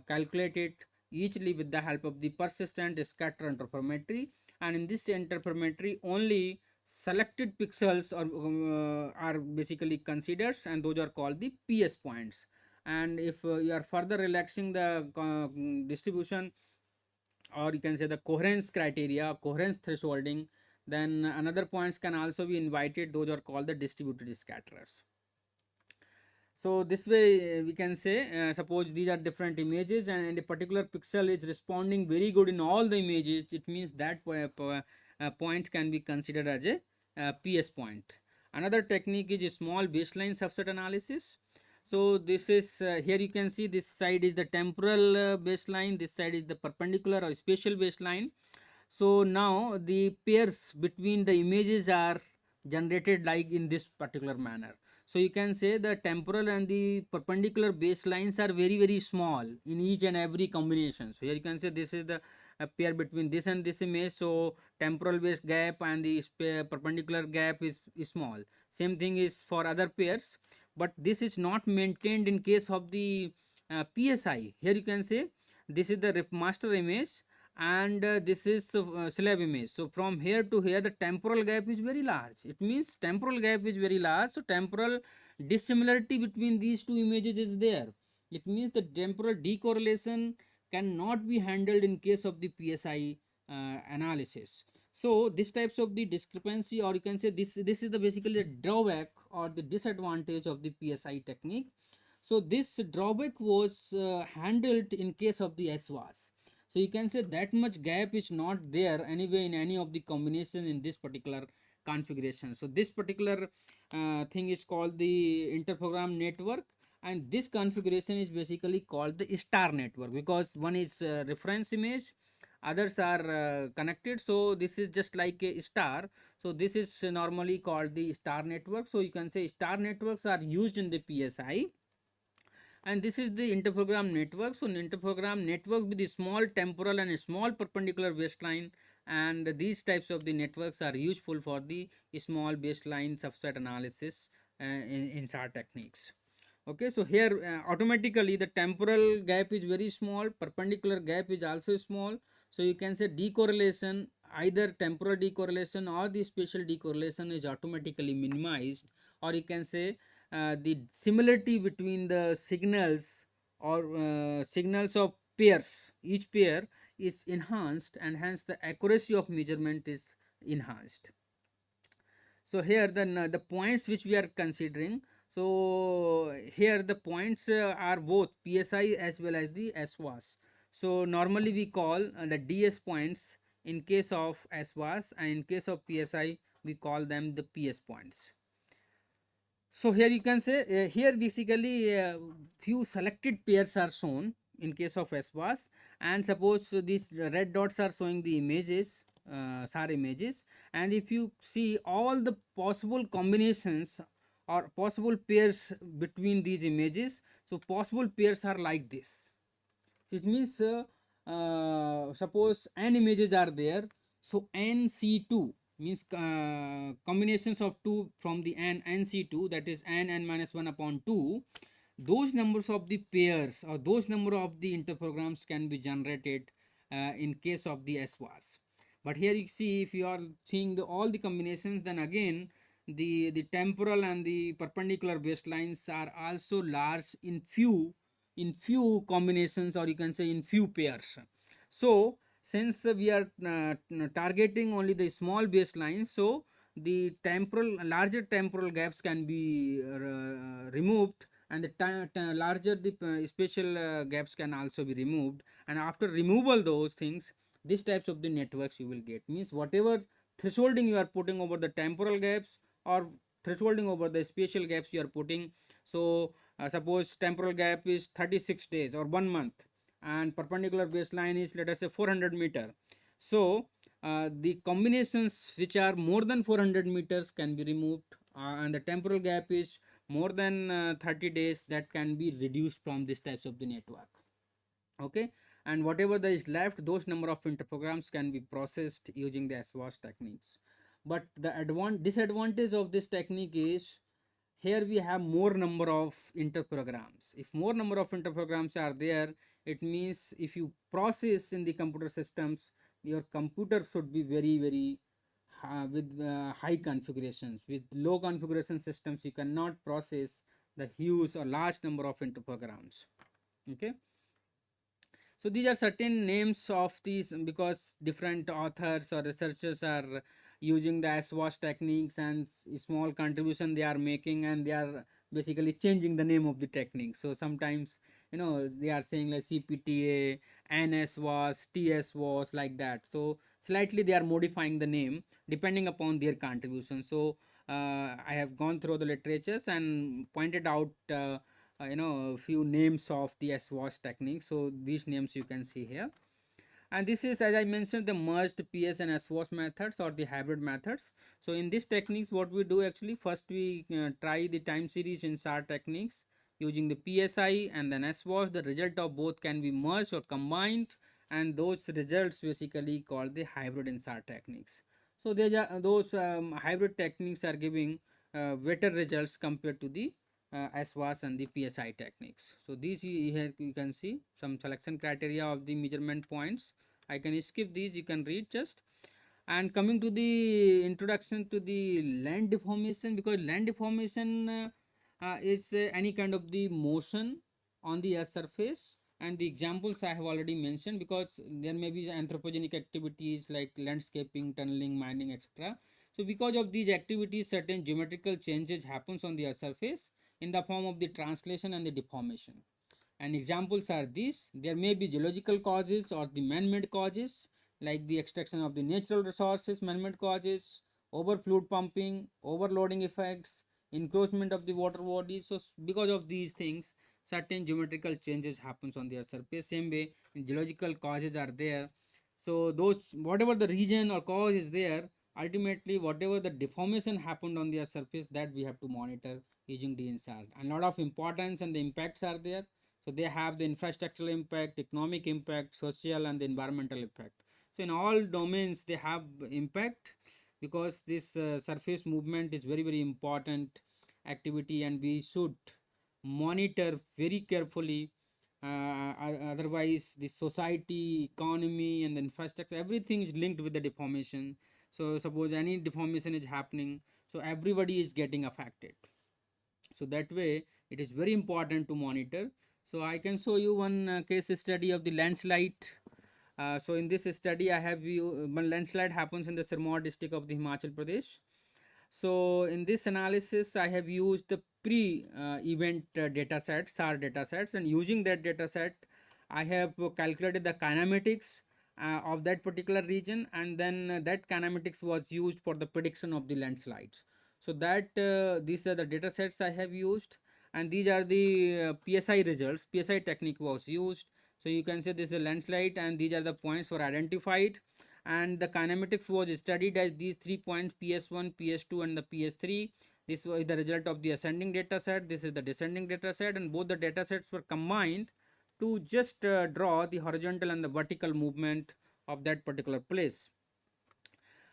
calculated eachly with the help of the persistent scatter interferometry, and in this interferometry only selected pixels are basically considered, and those are called the PS points. And if you are further relaxing the distribution, or you can say the coherence criteria, coherence thresholding, then another points can also be invited. Those are called the distributed scatterers. So this way we can say, suppose these are different images, and a particular pixel is responding very good in all the images, it means that point can be considered as a PS point. Another technique is small baseline subset analysis. So this is here you can see this side is the temporal baseline, this side is the perpendicular or spatial baseline. So now the pairs between the images are generated like in this particular manner. So you can say the temporal and the perpendicular baselines are very small in each and every combination. So here you can say this is the pair between this and this image, so temporal base gap and the perpendicular gap is small. Same thing is for other pairs, but this is not maintained in case of the PSI. Here you can say this is the master image, and this is slab image. So from here to here the temporal gap is very large. It means temporal gap is very large, so temporal dissimilarity between these two images is there. It means the temporal decorrelation cannot be handled in case of the PSI analysis. So this types of the discrepancy, or you can say this is the basically the drawback or the disadvantage of the PSI technique. So this drawback was handled in case of the SWAS. So you can say that much gap is not there anyway in any of the combination in this particular configuration. So this particular thing is called the interferogram network, and this configuration is basically called the star network, because one is reference image, others are connected. So this is just like a star. So this is normally called the star network. So you can say star networks are used in the PSI, and this is the interferogram network. So interferogram network with the small temporal and a small perpendicular baseline, and these types of the networks are useful for the small baseline subset analysis in InSAR techniques. Okay, so here automatically the temporal gap is very small, perpendicular gap is also small. So you can say decorrelation, either temporal decorrelation or the spatial decorrelation is automatically minimized, or you can say the similarity between the signals or signals of pairs, each pair is enhanced, and hence the accuracy of measurement is enhanced. So here the points which we are considering, so here the points are both PSI as well as the SWAS. So normally we call the DS points in case of SWAS, and in case of PSI we call them the PS points. So here you can say here basically few selected pairs are shown in case of SWAS, and suppose these red dots are showing the images, SAR images, and if you see all the possible combinations or possible pairs between these images, so possible pairs are like this. So it means suppose n images are there, so nc2 means combinations of 2 from the nc2, that is n minus 1 upon 2. Those numbers of the pairs or those number of the interprograms can be generated in case of the SWAS. But here you see, if you are seeing all the combinations, then again the temporal and the perpendicular baselines are also large in few combinations, or you can say in few pairs. So since we are targeting only the small baselines, so the larger temporal gaps can be removed, and the larger the spatial gaps can also be removed. And after removal those things, these types of the networks you will get, means whatever thresholding you are putting over the temporal gaps or thresholding over the spatial gaps you are putting. So suppose temporal gap is 36 days or 1 month, and perpendicular baseline is, let us say, 400 meter. So the combinations which are more than 400 meters can be removed, and the temporal gap is more than 30 days, that can be reduced from these types of the network. Okay, and whatever that is left, those number of interprograms can be processed using the SWAS techniques. But the disadvantage of this technique is, here we have more number of interprograms. If more number of interprograms are there, it means if you process in the computer systems, your computer should be very with high configurations. With low configuration systems, you cannot process the huge or large number of interprograms. Okay, so these are certain names of these, because different authors or researchers are using the SWAS techniques, and small contribution they are making, and they are basically changing the name of the technique. So sometimes, they are saying like CPTA, NSWAS, TSWAS, like that. So slightly they are modifying the name depending upon their contribution. So I have gone through the literatures and pointed out a few names of the SWAS technique. So these names you can see here, and this is, as I mentioned, the merged PS and SWAS methods or the hybrid methods. So in these techniques, what we do actually, first we try the time series InSAR techniques using the PSI and then SWAS. The result of both can be merged or combined, and those results basically called the hybrid InSAR techniques. So those hybrid techniques are giving better results compared to the SWAS and the PSI techniques. So these here you can see some selection criteria of the measurement points. I can skip these, you can read just. And coming to the introduction to the land deformation, because land deformation is any kind of the motion on the earth surface, and the examples I have already mentioned, because there may be anthropogenic activities like landscaping, tunneling, mining, etc. So because of these activities, certain geometrical changes happens on the earth surface in the form of the translation and the deformation. And examples are these: there may be geological causes or the man-made causes, like the extraction of the natural resources, man-made causes, over fluid pumping, overloading effects, encroachment of the water bodies. So because of these things, certain geometrical changes happens on the earth surface. Same way, geological causes are there. So those, whatever the region or cause is there, ultimately whatever the deformation happened on the earth surface, that we have to monitor using the InSAR. And a lot of importance and the impacts are there. So they have the infrastructural impact, economic impact, social and the environmental impact. So in all domains they have impact, because this surface movement is very important activity, and we should monitor very carefully. Otherwise the society, economy and the infrastructure, everything is linked with the deformation. So suppose any deformation is happening, so everybody is getting affected. So that way it is very important to monitor. So I can show you one case study of the landslide. So in this study I have one landslide happens in the Sirmaur district of the Himachal Pradesh. So in this analysis I have used the pre-event data set, SAR data sets, and using that data set I have calculated the kinematics of that particular region, and then that kinematics was used for the prediction of the landslides. So that these are the data sets I have used, and these are the PSI results. PSI technique was used. So you can say this is the landslide, and these are the points were identified, and the kinematics was studied as these 3 points, PS1, PS2 and the PS3. This was the result of the ascending data set. This is the descending data set, and both the data sets were combined to just draw the horizontal and the vertical movement of that particular place.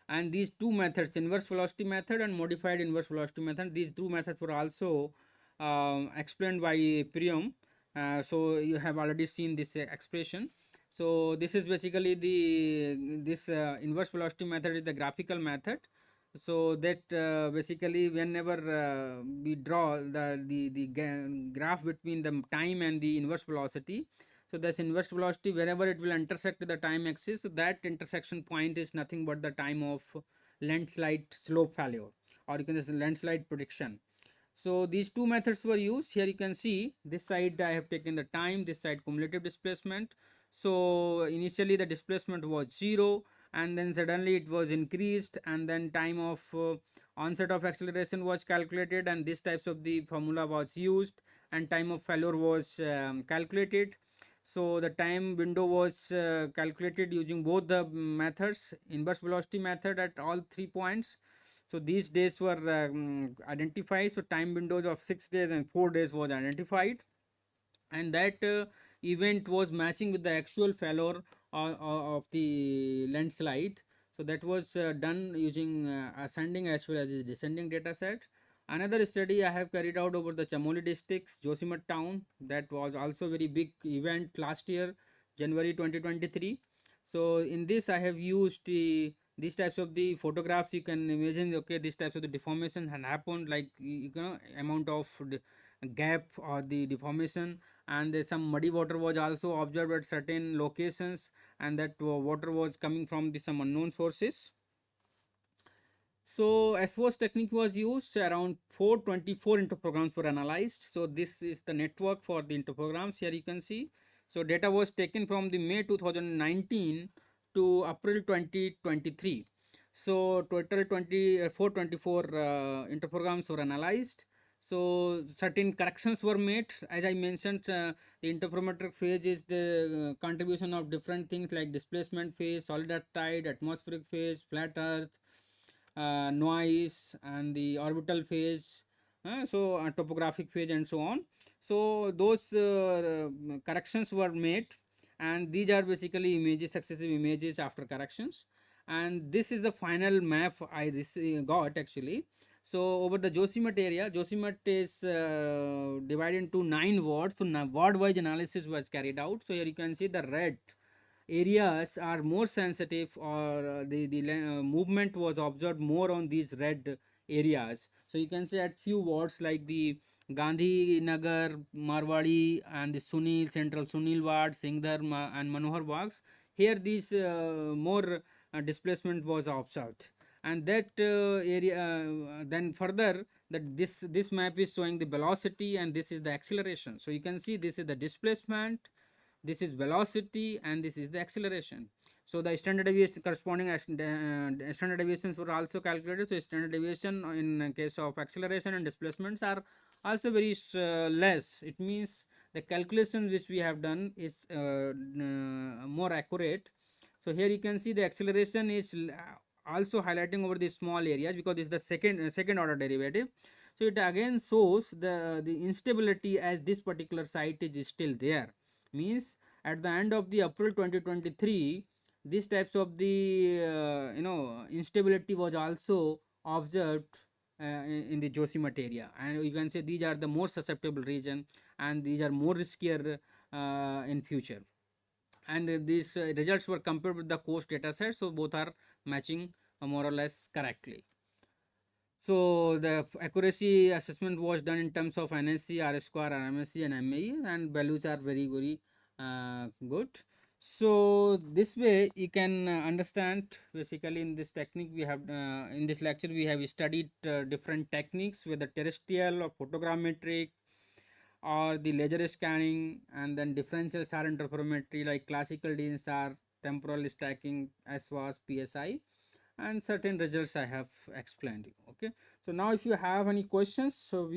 And these two methods, inverse velocity method and modified inverse velocity method, these two methods were also explained by Priyam. So you have already seen this expression. So this is basically this inverse velocity method is the graphical method. So that basically whenever we draw the graph between the time and the inverse velocity, so this inverse velocity, wherever it will intersect the time axis, so that intersection point is nothing but the time of landslide slope failure, or you can say landslide prediction. So these two methods were used. Here you can see this side I have taken the time, this side cumulative displacement. So initially the displacement was 0, and then suddenly it was increased, and then time of onset of acceleration was calculated, and this types of the formula was used, and time of failure was calculated. So the time window was calculated using both the methods, inverse velocity method at all 3 points. So these days were identified. So time windows of 6 days and 4 days was identified, and that event was matching with the actual failure of the landslide. So that was done using ascending as well as the descending data set. Another study I have carried out over the Chamoli districts, Josimat town, that was also very big event last year, January 2023. So in this I have used these types of the photographs. You can imagine, okay, these types of the deformation had happened, like you know, amount of gap or the deformation, and some muddy water was also observed at certain locations, and that water was coming from some unknown sources. So SWOS technique was used. Around 424 interprograms were analyzed. So this is the network for the interprograms. Here you can see. So data was taken from the May 2019 to April 2023. So total 424 interprograms were analyzed. So certain corrections were made. As I mentioned, the interferometric phase is the contribution of different things like displacement phase, solid earth tide, atmospheric phase, flat earth, noise, and the orbital phase, so topographic phase and so on. So those corrections were made, and these are basically images, successive images after corrections, and this is the final map I got actually. So over the Josimat area, Josimat is divided into 9 wards. So ward wise analysis was carried out. So here you can see the red areas are more sensitive, or the movement was observed more on these red areas. So you can say at few wards like the Gandhi Nagar, Marwadi, and the Sunil Central Sunil Ward, Singhdar and Manohar Bags, here these more displacement was observed, and that area then further that this map is showing the velocity, and this is the acceleration. So you can see this is the displacement, this is velocity, and this is the acceleration. So the standard deviation, corresponding standard deviations were also calculated. So standard deviation in case of acceleration and displacements are also very less. It means the calculation which we have done is more accurate. So here you can see the acceleration is also highlighting over the small areas, because this is the second order derivative. So it again shows the instability, as this particular site is still there. Means at the end of the April 2023, these types of the instability was also observed in the Josimat area, and you can say these are the more susceptible region, and these are more riskier in future. And these results were compared with the coast data set, so both are matching more or less correctly. So the accuracy assessment was done in terms of NSC, R square, RMSE, and MAE, and values are very good. So this way you can understand basically in this technique we have in this lecture we have studied different techniques, whether terrestrial or photogrammetric or the laser scanning, and then differential SAR interferometry like classical InSAR, temporal stacking, SWAS, PSI, and certain results I have explained you. Okay, so now if you have any questions, so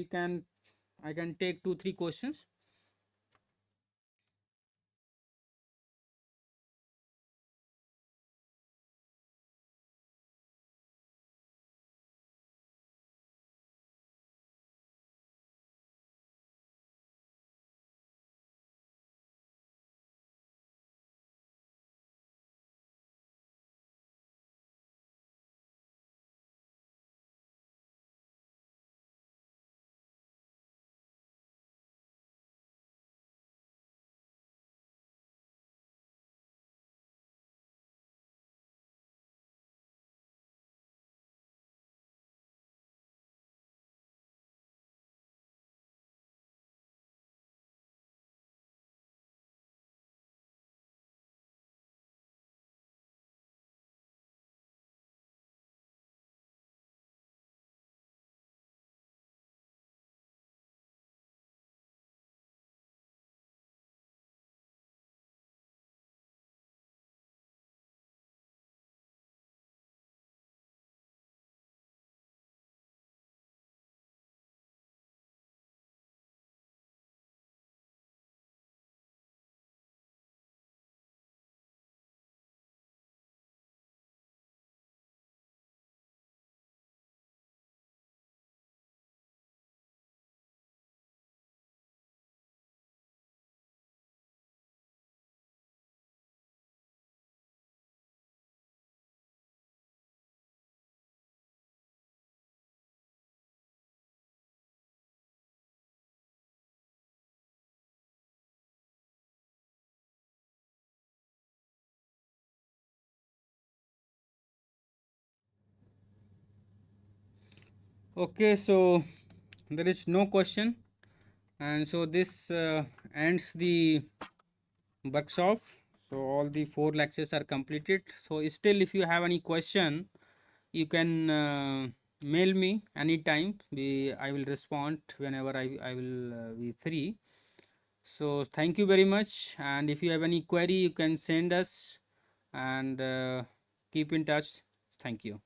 I can take 2-3 questions. Okay, so there is no question, and so this ends the workshop. So all the 4 lectures are completed. So still, if you have any question, you can mail me anytime. I will respond whenever I will be free. So thank you very much, and if you have any query, you can send us, and keep in touch. Thank you.